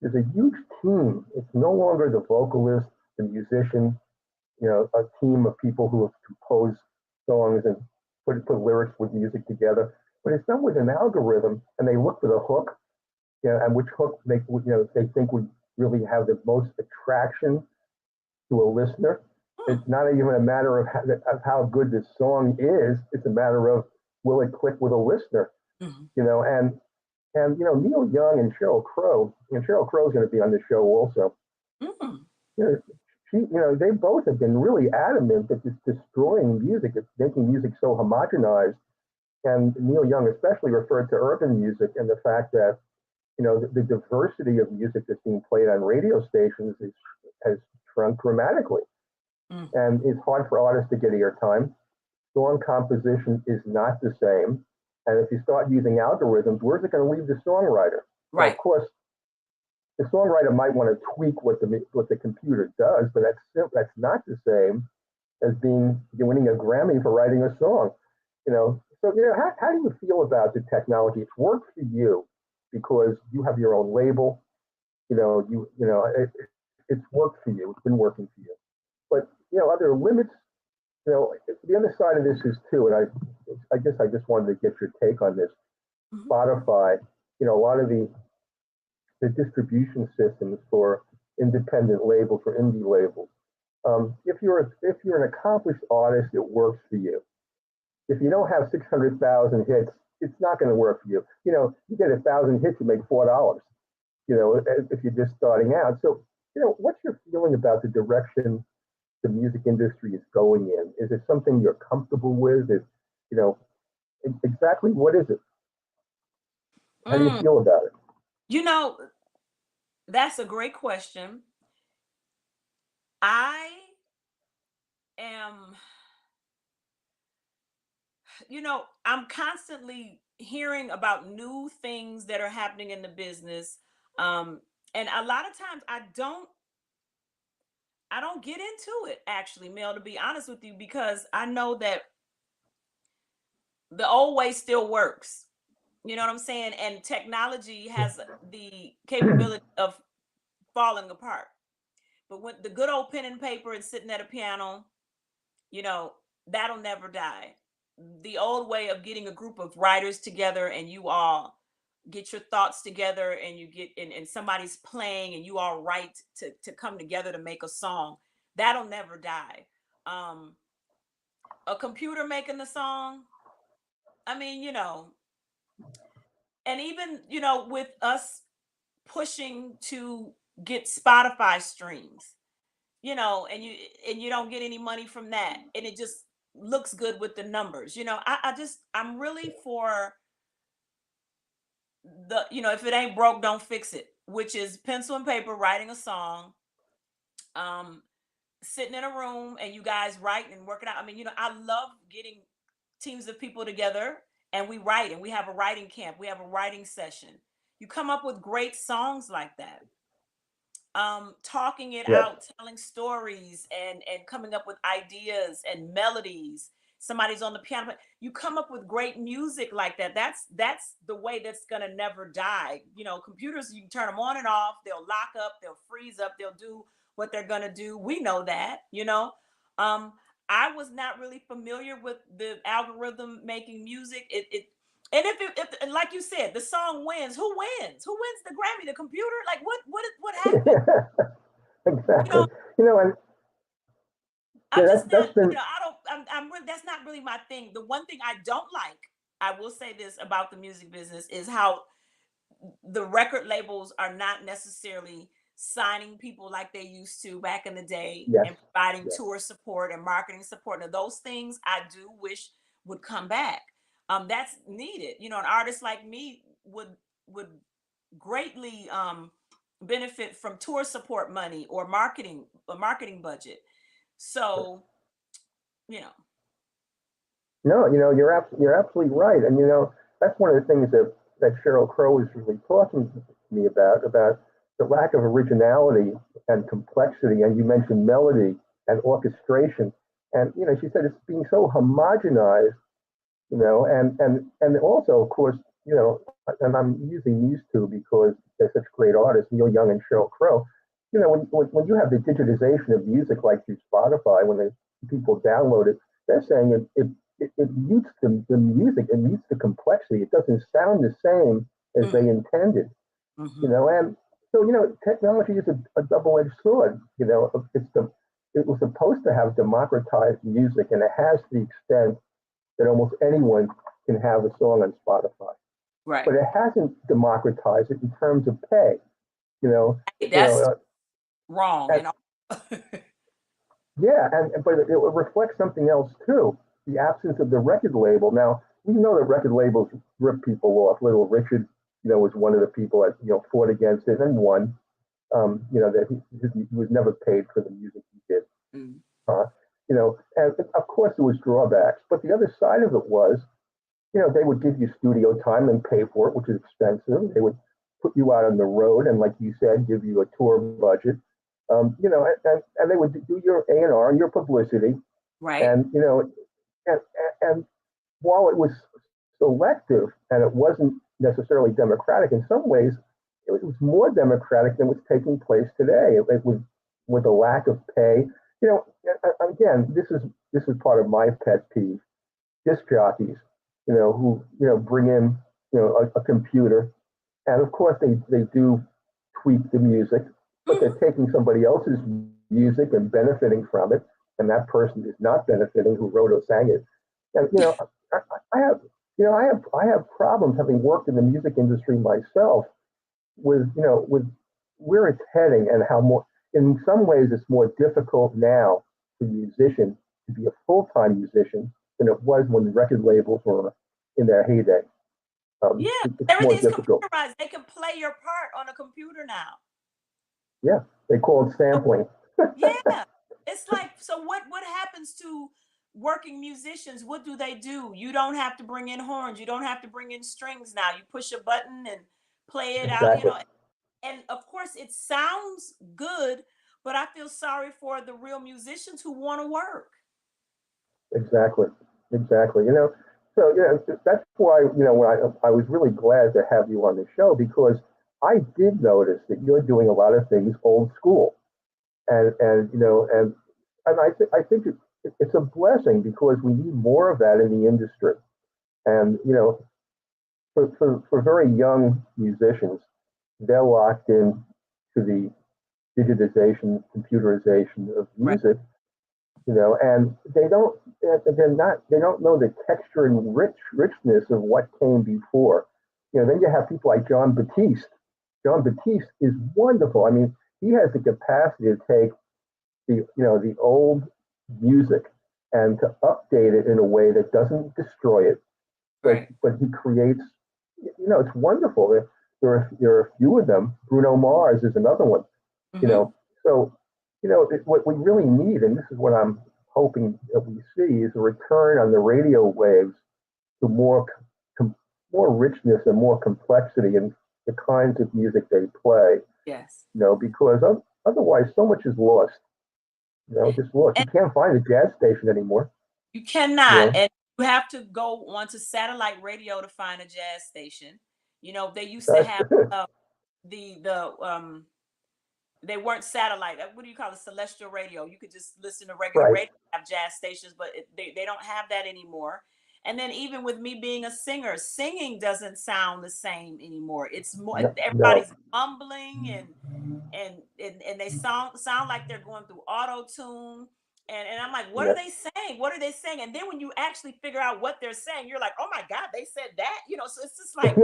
Speaker 1: There's a huge team. It's no longer the vocalist, the musician, a team of people who have composed songs and put lyrics with music together. But it's done with an algorithm, and they look for the hook, and which hook they think would really have the most attraction to a listener. It's not even a matter of how good this song is. It's a matter of, will it click with a listener? And Neil Young and Sheryl Crow, and Sheryl Crow is going to be on the show also. They both have been really adamant that it's destroying music. It's making music so homogenized. And Neil Young especially referred to urban music and the fact that, the diversity of music that's being played on radio stations has shrunk dramatically. And it's hard for artists to get airtime. Song composition is not the same. And if you start using algorithms, where's it going to leave the songwriter?
Speaker 2: Right.
Speaker 1: Now, of course, the songwriter might want to tweak what the computer does, but that's not the same as winning a Grammy for writing a song. So how do you feel about the technology? It's worked for you because you have your own label. It's worked for you. It's been working for you. But are there limits? The other side of this is too, and I guess I just wanted to get your take on this. Spotify, a lot of the distribution systems for independent labels, for indie labels. If you're an accomplished artist, it works for you. If you don't have 600,000 hits, it's not going to work for you. You get 1,000 hits, you make $4. If you're just starting out. So, what's your feeling about the direction the music industry is going in? Is it something you're comfortable with? Exactly what is it? How do you feel about it?
Speaker 2: That's a great question. I am, I'm constantly hearing about new things that are happening in the business. And a lot of times I don't get into it, actually, Mel, to be honest with you, because I know that the old way still works. You know what I'm saying? And technology has the capability of falling apart. But when the good old pen and paper and sitting at a piano, that'll never die. The old way of getting a group of writers together and you all get your thoughts together and you get and somebody's playing and you all write to come together to make a song, that'll never die. A computer making the song, I mean, and even, with us pushing to get Spotify streams, and you don't get any money from that, and it just looks good with the numbers. I'm really for if it ain't broke, don't fix it, which is pencil and paper, writing a song, sitting in a room and you guys write and work it out. I mean, I love getting teams of people together and we write and we have a writing camp, we have a writing session. You come up with great songs like that. Talking it out, telling stories and coming up with ideas and melodies. Somebody's on the piano. You come up with great music like that. That's the way that's gonna never die. Computers, you can turn them on and off. They'll lock up. They'll freeze up. They'll do what they're gonna do. We know that. I was not really familiar with the algorithm making music. And if and like you said, the song wins. Who wins? Who wins the Grammy? The computer? Like what happened?
Speaker 1: Exactly. And
Speaker 2: I'm just not.
Speaker 1: that's been
Speaker 2: I don't. I'm really. That's not really my thing. The one thing I don't like, I will say this about the music business, is how the record labels are not necessarily signing people like they used to back in the day and providing tour support and marketing support. Now, those things I do wish would come back. That's needed. An artist like me would greatly benefit from tour support money or a marketing budget. So,
Speaker 1: No, you're absolutely right, and that's one of the things that Sheryl Crow is really talking to me about the lack of originality and complexity. And you mentioned melody and orchestration, and she said it's being so homogenized, and also, of course, and I'm using these two because they're such great artists, Neil Young and Sheryl Crow. When you have the digitization of music like through Spotify, when people download it, they're saying it mutes the music, it mutes the complexity. It doesn't sound the same as they intended, and so, technology is a double-edged sword. It was supposed to have democratized music, and it has to the extent that almost anyone can have a song on Spotify.
Speaker 2: Right.
Speaker 1: But it hasn't democratized it in terms of pay. You know,
Speaker 2: That's wrong.
Speaker 1: and, yeah, but it reflects something else too: the absence of the record label. Now we know that record labels rip people off. Little Richard, was one of the people that fought against it and won. That he was never paid for the music he did. And of course there was drawbacks, but the other side of it was, they would give you studio time and pay for it, which is expensive. They would put you out on the road and, like you said, give you a tour budget. And they would do your A&R and your publicity.
Speaker 2: Right.
Speaker 1: And, and while it was selective and it wasn't necessarily democratic, in some ways, it was more democratic than what's taking place today. It was with a lack of pay. Again, this is part of my pet peeve. Disc jockeys, who bring in a computer, and of course they do tweak the music, but they're taking somebody else's music and benefiting from it, and that person is not benefiting who wrote or sang it. And I have problems, having worked in the music industry myself, with where it's heading and how more. In some ways, it's more difficult now for a musician to be a full-time musician than it was when record labels were in their heyday.
Speaker 2: Everything's computerized. They can play your part on a computer now.
Speaker 1: Yeah, they call it sampling.
Speaker 2: Yeah, it's like, so what happens to working musicians? What do they do? You don't have to bring in horns. You don't have to bring in strings now. You push a button and play it
Speaker 1: Exactly.
Speaker 2: out. And of course, it sounds good, but I feel sorry for the real musicians who want to work.
Speaker 1: Exactly. So that's why when I was really glad to have you on the show, because I did notice that you're doing a lot of things old school, and I think it's a blessing because we need more of that in the industry, and for very young musicians, they're locked in to the digitization, computerization of music, and they don't know the texture and richness of what came before. Then you have people like John Batiste. John Batiste is wonderful. I mean, he has the capacity to take the old music and to update it in a way that doesn't destroy it, but he creates. It's wonderful. There are a few of them. Bruno Mars is another one. So what we really need, and this is what I'm hoping that we see, is a return on the radio waves to more richness and more complexity in the kinds of music they play.
Speaker 2: Yes.
Speaker 1: Because otherwise so much is lost. Just lost. You can't find a jazz station anymore.
Speaker 2: You cannot. And you have to go onto satellite radio to find a jazz station. They used to have they weren't satellite. What do you call it? Celestial radio. You could just listen to regular radio, have jazz stations, but they don't have that anymore. And then even with me being a singer, singing doesn't sound the same anymore. It's more everybody's mumbling and they sound like they're going through auto tune. And I'm like, what are they saying? What are they saying? And then when you actually figure out what they're saying, you're like, oh my God, they said that. So it's just like,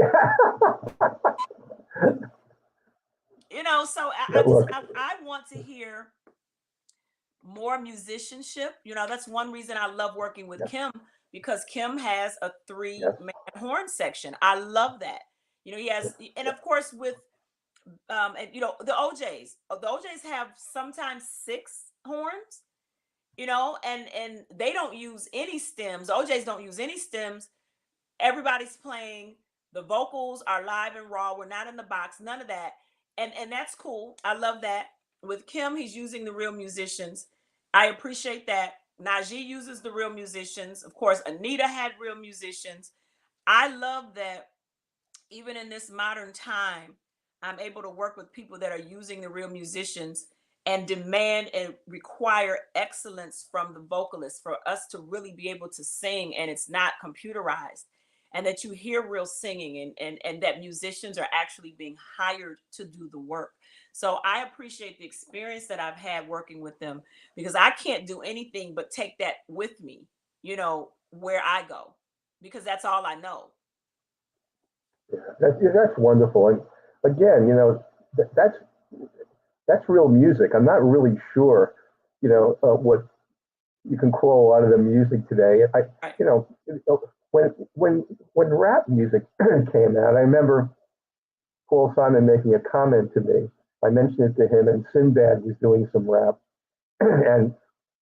Speaker 2: so I want to hear more musicianship. That's one reason I love working with KEM, because KEM has a 3-man horn section. I love that. He has, and of course with and the OJs have sometimes 6 horns, and they don't use any stems. OJs don't use any stems. Everybody's playing. The vocals are live and raw. We're not in the box, none of that. And that's cool. I love that. With KEM, he's using the real musicians. I appreciate that. Najee uses the real musicians. Of course, Anita had real musicians. I love that even in this modern time, I'm able to work with people that are using the real musicians and demand and require excellence from the vocalists for us to really be able to sing, and it's not computerized, and that you hear real singing, and that musicians are actually being hired to do the work. So I appreciate the experience that I've had working with them, because I can't do anything but take that with me, where I go, because that's all I know.
Speaker 1: That's wonderful. And again, that's real music. I'm not really sure, what you can call a lot of the music today.
Speaker 2: Right.
Speaker 1: You know, when rap music came out, I remember Paul Simon making a comment to me. I mentioned it to him, and Sinbad was doing some rap, and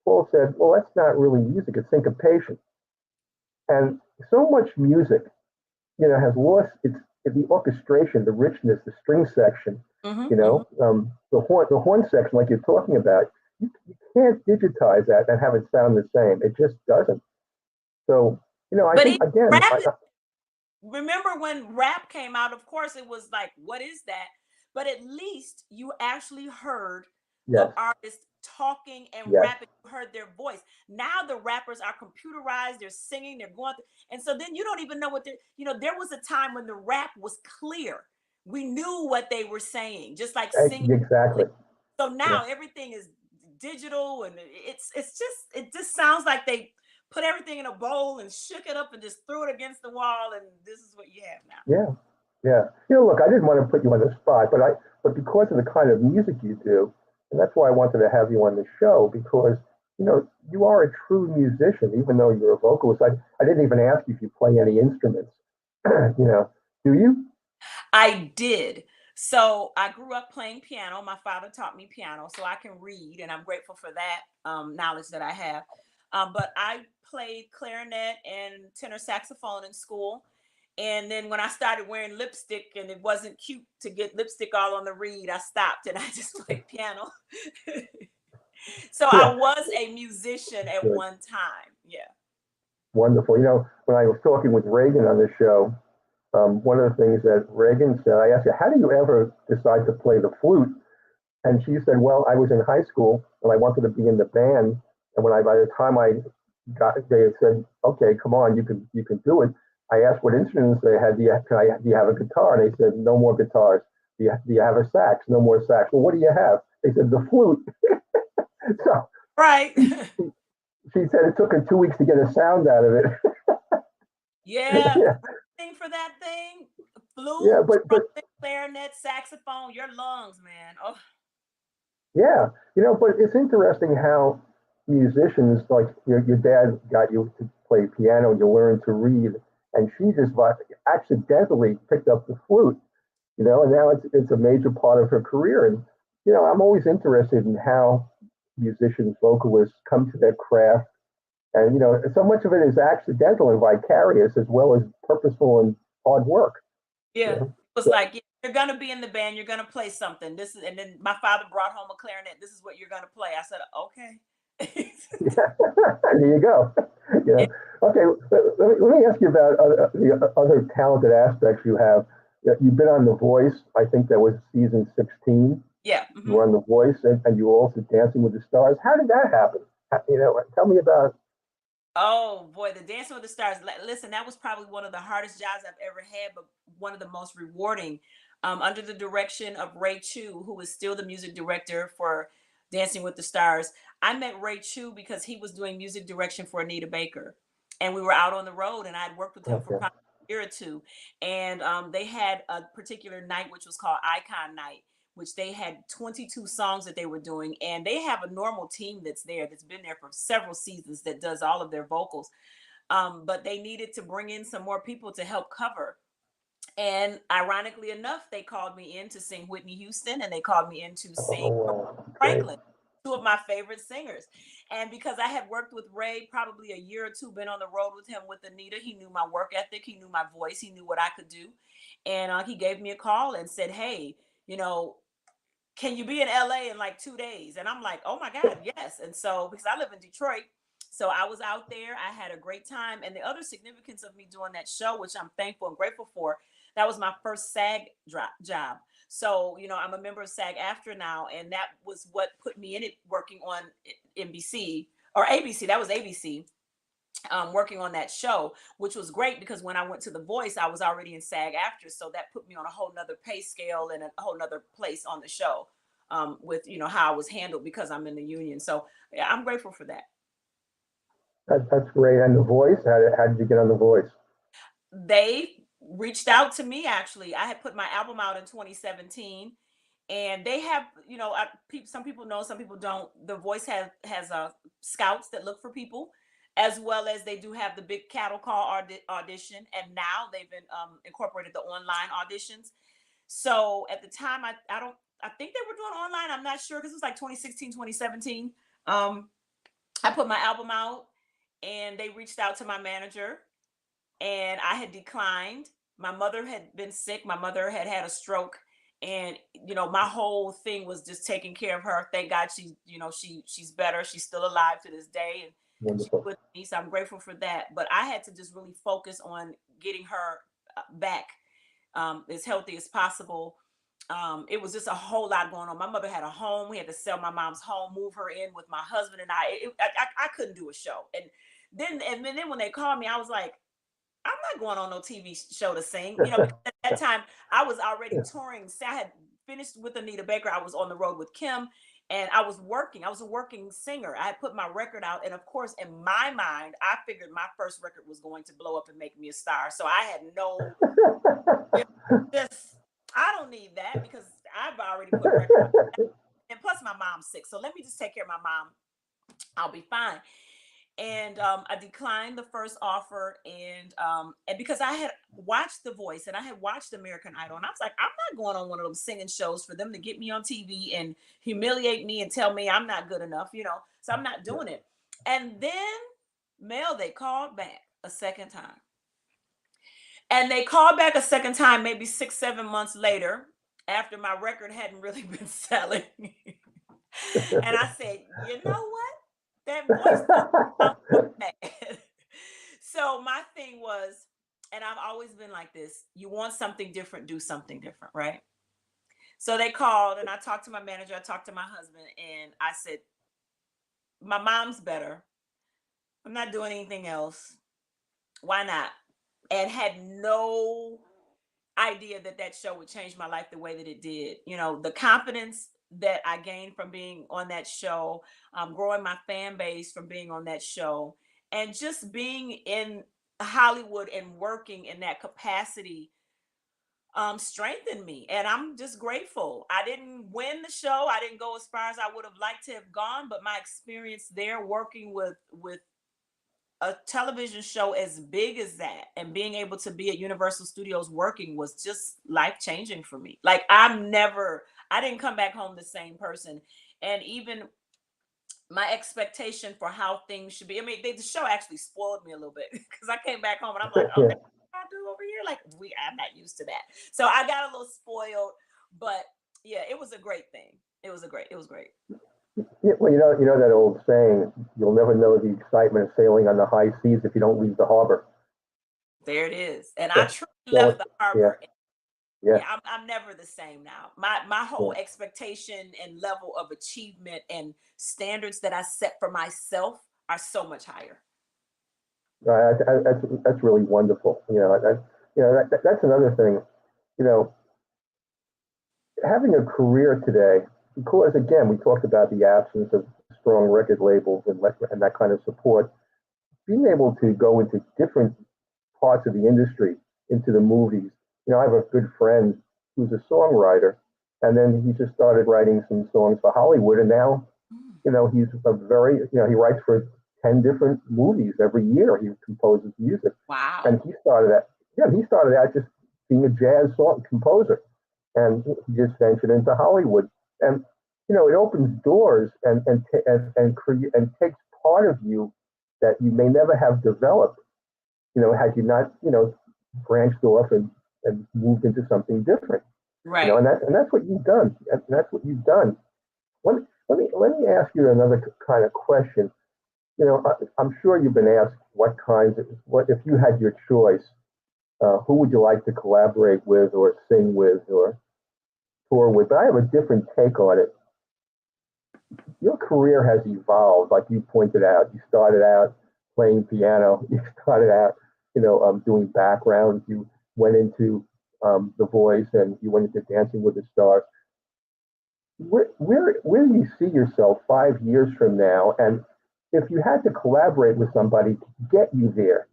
Speaker 1: Paul said, "Well, that's not really music; it's syncopation." And so much music, has lost the orchestration, the richness, the string section,
Speaker 2: Mm-hmm, mm-hmm.
Speaker 1: the horn section, like you're talking about. You can't digitize that and have it sound the same. It just doesn't. So, I
Speaker 2: But
Speaker 1: think
Speaker 2: even
Speaker 1: again,
Speaker 2: rap, remember when rap came out, of course it was like, what is that? But at least you actually heard the
Speaker 1: yes,
Speaker 2: artist talking and
Speaker 1: yes,
Speaker 2: rapping, you heard their voice. Now the rappers are computerized, they're singing, they're going through, and so then you don't even know what there was a time when the rap was clear. We knew what they were saying, just like singing clear.
Speaker 1: exactly.
Speaker 2: So
Speaker 1: Yeah,
Speaker 2: now everything is digital, and it just sounds like they put everything in a bowl and shook it up and just threw it against the wall, and this is what you have now.
Speaker 1: yeah, yeah. Look, I didn't want to put you on the spot, but because of the kind of music you do, and that's why I wanted to have you on the show because you are a true musician, even though you're a vocalist. I didn't even ask you if you play any instruments. Do you?
Speaker 2: I did. So I grew up playing piano. My father taught me piano, so I can read, and I'm grateful for that knowledge that I have. But I played clarinet and tenor saxophone in school. And then when I started wearing lipstick and it wasn't cute to get lipstick all on the reed, I stopped and I just played piano. So I
Speaker 1: Yeah,
Speaker 2: was a musician at
Speaker 1: good,
Speaker 2: one time. Yeah.
Speaker 1: wonderful. When I was talking with Reagan on the show, one of the things that Reagan said, I asked her, "How do you ever decide to play the flute?" And she said, "Well, I was in high school and I wanted to be in the band. And by the time I they had said, okay, come on, you can do it. I asked what instruments they had. Do you have a guitar?" And they said, "No more guitars." Do you have a sax? No more sax. Well, what do you have? They said, "The flute." So
Speaker 2: Right.
Speaker 1: she, she said it took her 2 weeks to get a sound out of it.
Speaker 2: Yeah.
Speaker 1: Yeah,
Speaker 2: Thing for that thing, flute,
Speaker 1: yeah, but
Speaker 2: trumpet, clarinet, saxophone, your lungs, man. Oh,
Speaker 1: yeah, but it's interesting how musicians like your dad got you to play piano, you learned to read, and she just accidentally picked up the flute, and now it's a major part of her career. And I'm always interested in how musicians, vocalists come to their craft, and so much of it is accidental and vicarious as well as purposeful and hard work. You
Speaker 2: yeah. It
Speaker 1: know?
Speaker 2: was like, yeah, you're gonna be in the band, you're gonna play something. This is, and then my father brought home a clarinet. This is what you're gonna play. I said, okay.
Speaker 1: Yeah, there you go. You
Speaker 2: Yeah.
Speaker 1: know, okay. Let me ask you about the other talented aspects you have. You've been on The Voice. I think that was season 16.
Speaker 2: Yeah.
Speaker 1: You were on The Voice, and you were also Dancing with the Stars. How did that happen? Tell me about.
Speaker 2: Oh boy, the Dancing with the Stars. Listen, that was probably one of the hardest jobs I've ever had, but one of the most rewarding. Under the direction of Ray Chu, who is still the music director for Dancing with the Stars. I met Ray Chu because he was doing music direction for Anita Baker, and we were out on the road, and I'd worked with him for
Speaker 1: Okay.
Speaker 2: probably a year or two, and they had a particular night which was called Icon Night, which they had 22 songs that they were doing. And they have a normal team that's there, that's been there for several seasons, that does all of their vocals. But they needed to bring in some more people to help cover. And ironically enough, they called me in to sing Whitney Houston, and they called me in to sing
Speaker 1: Oh, great.
Speaker 2: Franklin, two of my favorite singers. And because I had worked with Ray probably a year or two, been on the road with him with Anita, he knew my work ethic, he knew my voice, he knew what I could do. And he gave me a call and said, hey, you know, can you be in LA in like 2 days? And I'm like, oh my God, yes. And so, because I live in Detroit, so I was out there, I had a great time. And the other significance of me doing that show, which I'm thankful and grateful for, That was my first SAG job. So, I'm a member of SAG after now, and that was what put me in it, working on NBC or ABC. That was ABC, working on that show, which was great because when I went to The Voice, I was already in SAG after. So that put me on a whole nother pay scale and a whole nother place on the show, with, how I was handled because I'm in the union. So yeah, I'm grateful for that.
Speaker 1: That's great. And The Voice, how did you get on The Voice?
Speaker 2: They reached out to me. Actually, I had put my album out in 2017, and they have, some people know, some people don't. The Voice has scouts that look for people, as well as they do have the big cattle call audition, and now they've been, incorporated the online auditions. So at the time, I think they were doing online. I'm not sure because it was like 2016, 2017. I put my album out, and they reached out to my manager, and I had declined. My mother had been sick. My mother had had a stroke, and my whole thing was just taking care of her. Thank God she's better. She's still alive to this day, and she's
Speaker 1: Wonderful.
Speaker 2: with me. So I'm grateful for that. But I had to just really focus on getting her back, as healthy as possible. It was just a whole lot going on. My mother had a home. We had to sell my mom's home, move her in with my husband and I couldn't do a show. And then when they called me, I was like, I'm not going on no TV show to sing, because at that time I was already touring. So I had finished with Anita Baker. I was on the road with Kim, and I was working. I was a working singer. I had put my record out. And of course, in my mind, I figured my first record was going to blow up and make me a star. So I had no, this, I don't need that because I've already put a record out. And plus my mom's sick. So let me just take care of my mom. I'll be fine. And I declined the first offer, and because I had watched The Voice and I had watched American Idol, and I was like, I'm not going on one of them singing shows for them to get me on TV and humiliate me and tell me I'm not good enough, So I'm not doing it. And then, Mel, they called back a second time, and they called back a second time, maybe 6, 7 months later, after my record hadn't really been selling. And I said, you know what? That voice don't sound so bad. So my thing was, and I've always been like this, you want something different, do something different, right? So they called, and I talked to my manager, I talked to my husband, and I said, my mom's better. I'm not doing anything else. Why not? And had no idea that that show would change my life the way that it did. The confidence that I gained from being on that show, growing my fan base from being on that show, and just being in Hollywood and working in that capacity, strengthened me. And I'm just grateful. I didn't win the show. I didn't go as far as I would have liked to have gone, but my experience there working with a television show as big as that and being able to be at Universal Studios working was just life changing for me. Like I didn't come back home the same person. And even my expectation for how things should be. I mean, the show actually spoiled me a little bit because I came back home and I'm like, oh,
Speaker 1: Yeah.
Speaker 2: that's what I do over here. Like I'm not used to that. So I got a little spoiled, but yeah, it was a great thing. It was great.
Speaker 1: Yeah, well, you know that old saying, you'll never know the excitement of sailing on the high seas if you don't leave the harbor.
Speaker 2: There it is. And I
Speaker 1: Yeah.
Speaker 2: truly left
Speaker 1: Well,
Speaker 2: the
Speaker 1: yeah,
Speaker 2: harbor.
Speaker 1: yeah,
Speaker 2: Yeah, I'm never the same now. My whole
Speaker 1: yeah.
Speaker 2: expectation and level of achievement and standards that I set for myself are so much higher.
Speaker 1: That's really wonderful. That's another thing. You know, having a career today, because again, we talked about the absence of strong record labels and that kind of support. Being able to go into different parts of the industry, into the movies. I have a good friend who's a songwriter, and then he just started writing some songs for Hollywood, and now,
Speaker 2: Mm.
Speaker 1: he's he writes for 10 different movies every year. He composes music, and
Speaker 2: Wow.
Speaker 1: he started out just being a jazz song composer, and he just ventured into Hollywood, and it opens doors and takes part of you that you may never have developed, had you not, branched off and moved into something different,
Speaker 2: Right.
Speaker 1: and that's what you've done. That's what you've done. Let me ask you another kind of question. I'm sure you've been asked what if you had your choice, who would you like to collaborate with or sing with or tour with? But I have a different take on it. Your career has evolved, like you pointed out. You started out playing piano. You started out, doing backgrounds. You went into The Voice, and you went into Dancing with the Stars. Where do you see yourself 5 years from now? And if you had to collaborate with somebody to get you there,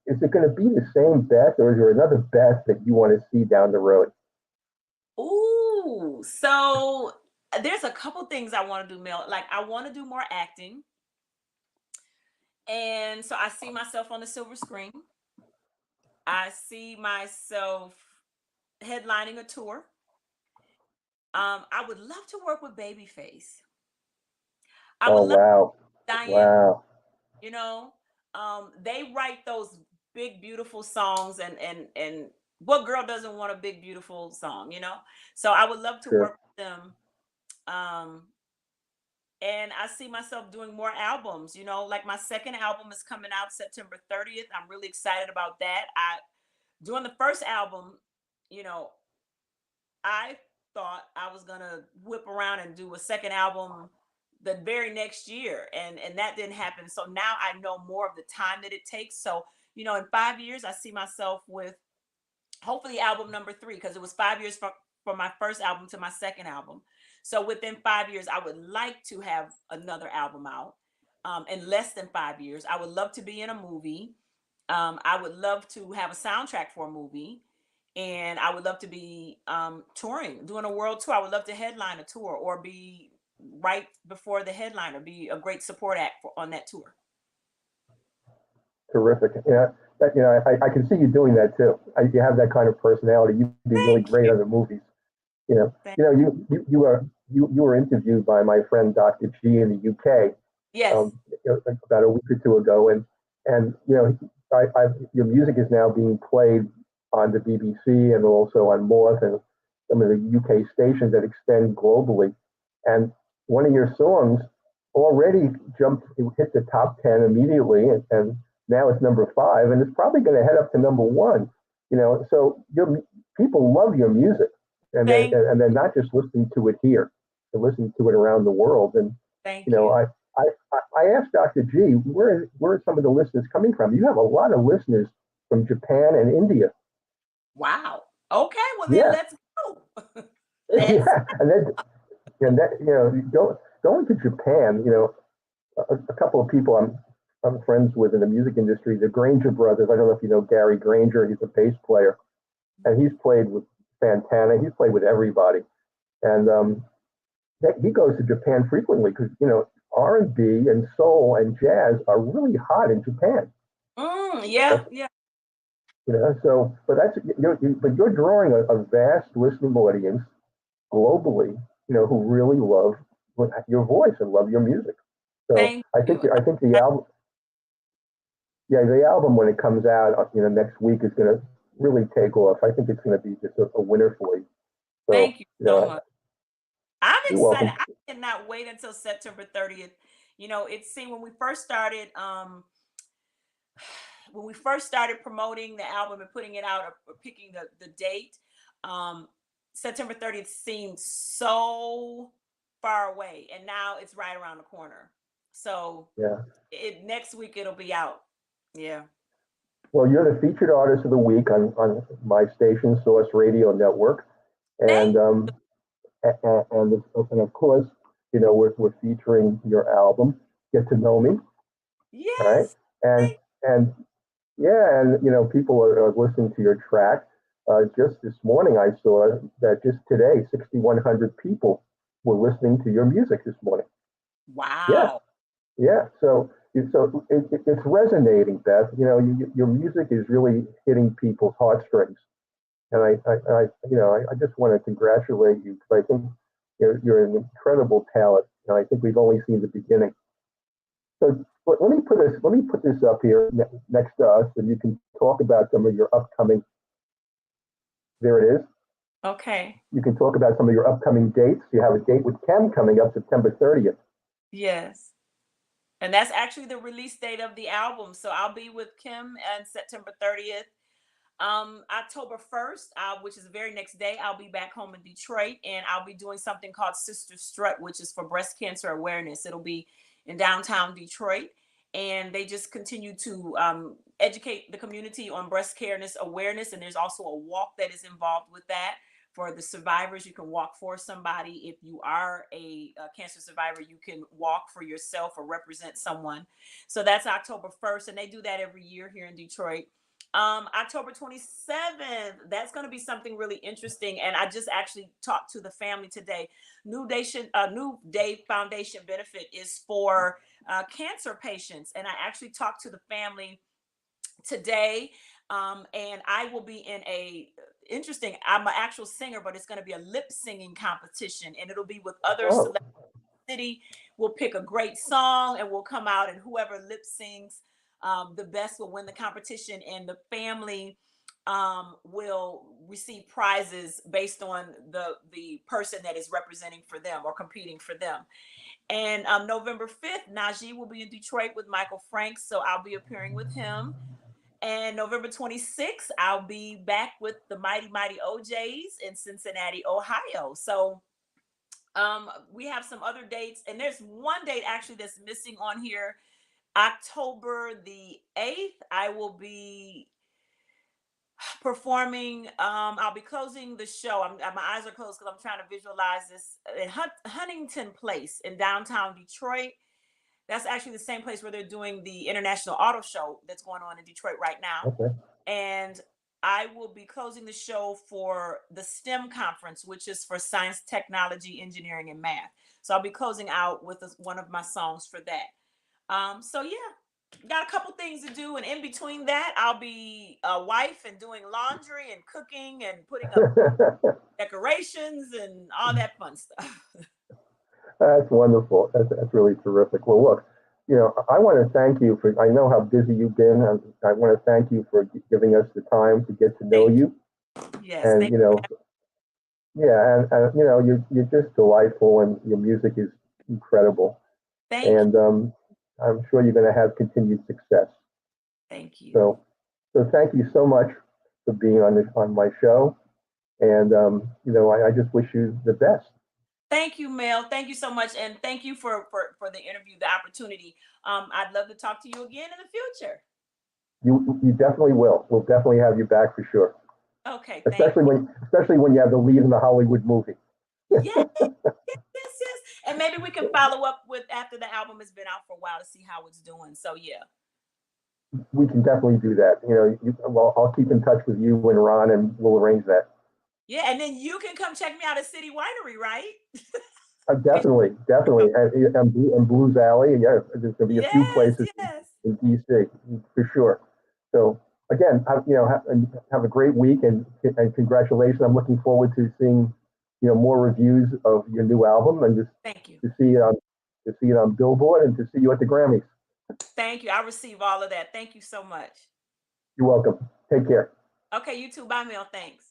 Speaker 1: is it going to be the same Beth, or is there another Beth that you want to see down the road?
Speaker 2: Ooh, so there's a couple things I want to do, Mel. Like I want to do more acting. And so I see myself on the silver screen. I see myself headlining a tour. I would love to work with Babyface. I
Speaker 1: Oh,
Speaker 2: would love
Speaker 1: wow.
Speaker 2: Diane,
Speaker 1: Wow.
Speaker 2: you know. They write those big, beautiful songs and what girl doesn't want a big, beautiful song, you know? So I would love to
Speaker 1: Sure.
Speaker 2: work with them. Um, and I see myself doing more albums, like my second album is coming out September 30th. I'm really excited about that. I Doing the first album, you know, I thought I was gonna whip around and do a second album the very next year, and that didn't happen. So now I know more of the time that it takes. So in 5 years, I see myself with hopefully album number three, because it was 5 years from my first album to my second album. So within 5 years, I would like to have another album out. In less than 5 years, I would love to be in a movie. I would love to have a soundtrack for a movie, and I would love to be touring, doing a world tour. I would love to headline a tour or be right before the headliner, be a great support act on that tour.
Speaker 1: Terrific. Yeah, I can see you doing that too. You have that kind of personality. You'd be really
Speaker 2: Thank
Speaker 1: great
Speaker 2: you.
Speaker 1: on the movies. You know,
Speaker 2: Thank
Speaker 1: you were interviewed by my friend Dr. G in the UK
Speaker 2: Yes.
Speaker 1: about a week or two ago, and your music is now being played on the BBC and also on Morph and some of the UK stations that extend globally. And one of your songs already hit the top 10 immediately, and now it's number 5, and it's probably going to head up to number 1. So your people love your music, and
Speaker 2: Thank
Speaker 1: they're not just listening to it here; they're listening to it around the world. And you
Speaker 2: thank
Speaker 1: know,
Speaker 2: you.
Speaker 1: I I, I asked Dr. G, where are some of the listeners coming from? You have a lot of listeners from Japan and India.
Speaker 2: Wow. Okay, well then
Speaker 1: Yeah,
Speaker 2: let's go. Let's
Speaker 1: yeah, going to Japan. A couple of people I'm friends with in the music industry, the Granger brothers. I don't know if you know Gary Granger. He's a bass player, and he's played with Santana. He's played with everybody, and he goes to Japan frequently because R&B and soul and jazz are really hot in Japan.
Speaker 2: yeah, yeah.
Speaker 1: So but you're drawing a vast listening audience globally, who really love your voice and love your music. So
Speaker 2: Thank
Speaker 1: I think
Speaker 2: you.
Speaker 1: I think the album, yeah, the album when it comes out, next week is going to really take off. I think it's going to be just a winner for you. So
Speaker 2: Thank you so much. I'm
Speaker 1: you're
Speaker 2: excited.
Speaker 1: welcome.
Speaker 2: I cannot wait until September 30th. It's seen when we first started promoting the album and putting it out, or picking the date, um, September 30th seemed so far away, and now it's right around the corner. So
Speaker 1: Yeah.
Speaker 2: next week it'll be out. Yeah.
Speaker 1: Well, you're the featured artist of the week on my station, Source Radio Network,
Speaker 2: Thank
Speaker 1: and and of course, we're featuring your album, Get to Know Me, right?
Speaker 2: Yes.
Speaker 1: And
Speaker 2: Thank
Speaker 1: and yeah, and people are listening to your track. Just this morning, I saw that just today, 6,100 people were listening to your music this morning. Yeah,
Speaker 2: Wow.
Speaker 1: yeah. So it's resonating, Beth. Your music is really hitting people's heartstrings, and I just want to congratulate you because I think you're an incredible talent, and I think we've only seen the beginning. So let me put this up here next to us, and you can talk about some of your upcoming. There it is.
Speaker 2: Okay.
Speaker 1: You can talk about some of your upcoming dates. You have a date with KEM coming up September 30th.
Speaker 2: Yes. And that's actually the release date of the album. So I'll be with Kim on September 30th. October 1st, which is the very next day, I'll be back home in Detroit, and I'll be doing something called Sister Strut, which is for breast cancer awareness. It'll be in downtown Detroit, and they just continue to educate the community on breast cancer awareness. And there's also a walk that is involved with that for the survivors. You can walk for somebody. If you are a cancer survivor, you can walk for yourself or represent someone. So that's October 1st, and they do that every year here in Detroit. October 27th, that's going to be something really interesting. And I just actually talked to the family today. New Day Foundation benefit is for cancer patients. And I actually talked to the family today. And I will be in I'm an actual singer, but it's going to be a lip singing competition, and it'll be with other
Speaker 1: Oh,
Speaker 2: city. We'll pick a great song and we'll come out, and whoever lip sings the best will win the competition, and the family will receive prizes based on the person that is representing for them or competing for them. And November 5th, Najee will be in Detroit with Michael Franks, so I'll be appearing with him. And November 26th, I'll be back with the Mighty Mighty OJs in Cincinnati, Ohio. So we have some other dates, and there's one date actually that's missing on here. October the 8th, I will be performing. I'll be closing the show. My eyes are closed because I'm trying to visualize this in Huntington Place in downtown Detroit. That's actually the same place where they're doing the International Auto Show that's going on in Detroit right now.
Speaker 1: okay.
Speaker 2: And I will be closing the show for the STEM conference, which is for science, technology, engineering, and math. So I'll be closing out with one of my songs for that. So yeah, got a couple things to do. And in between that, I'll be a wife and doing laundry and cooking and putting up decorations and all that fun stuff.
Speaker 1: That's wonderful. That's really terrific. Well, look, I want to thank you I know how busy you've been, and I want to thank you for giving us the time to get to know you.
Speaker 2: Yes,
Speaker 1: And,
Speaker 2: thank you.
Speaker 1: yeah, and you're just delightful, and your music is incredible.
Speaker 2: Thank you.
Speaker 1: And I'm sure you're going to have continued success.
Speaker 2: Thank you.
Speaker 1: So thank you so much for being on my show. And, I just wish you the best.
Speaker 2: Thank you, Mel. Thank you so much. And thank you for the interview, the opportunity. I'd love to talk to you again in the future.
Speaker 1: You definitely will. We'll definitely have you back for sure.
Speaker 2: Okay.
Speaker 1: Especially when you have the lead in the Hollywood movie.
Speaker 2: Yes. And maybe we can follow up with after the album has been out for a while to see how it's doing. So yeah.
Speaker 1: We can definitely do that. Well, I'll keep in touch with you and Ron, and we'll arrange that.
Speaker 2: Yeah, and then you can come check me out at City Winery, right?
Speaker 1: Definitely, and Blues Alley, and yeah, there's going to be a few places in DC for sure. So again, have a great week, and congratulations. I'm looking forward to seeing more reviews of your new album, and
Speaker 2: thank you
Speaker 1: to see it on Billboard, and to see you at the Grammys.
Speaker 2: Thank you. I receive all of that. Thank you so much.
Speaker 1: You're welcome. Take care.
Speaker 2: Okay, you too. Bye, Mel. Thanks.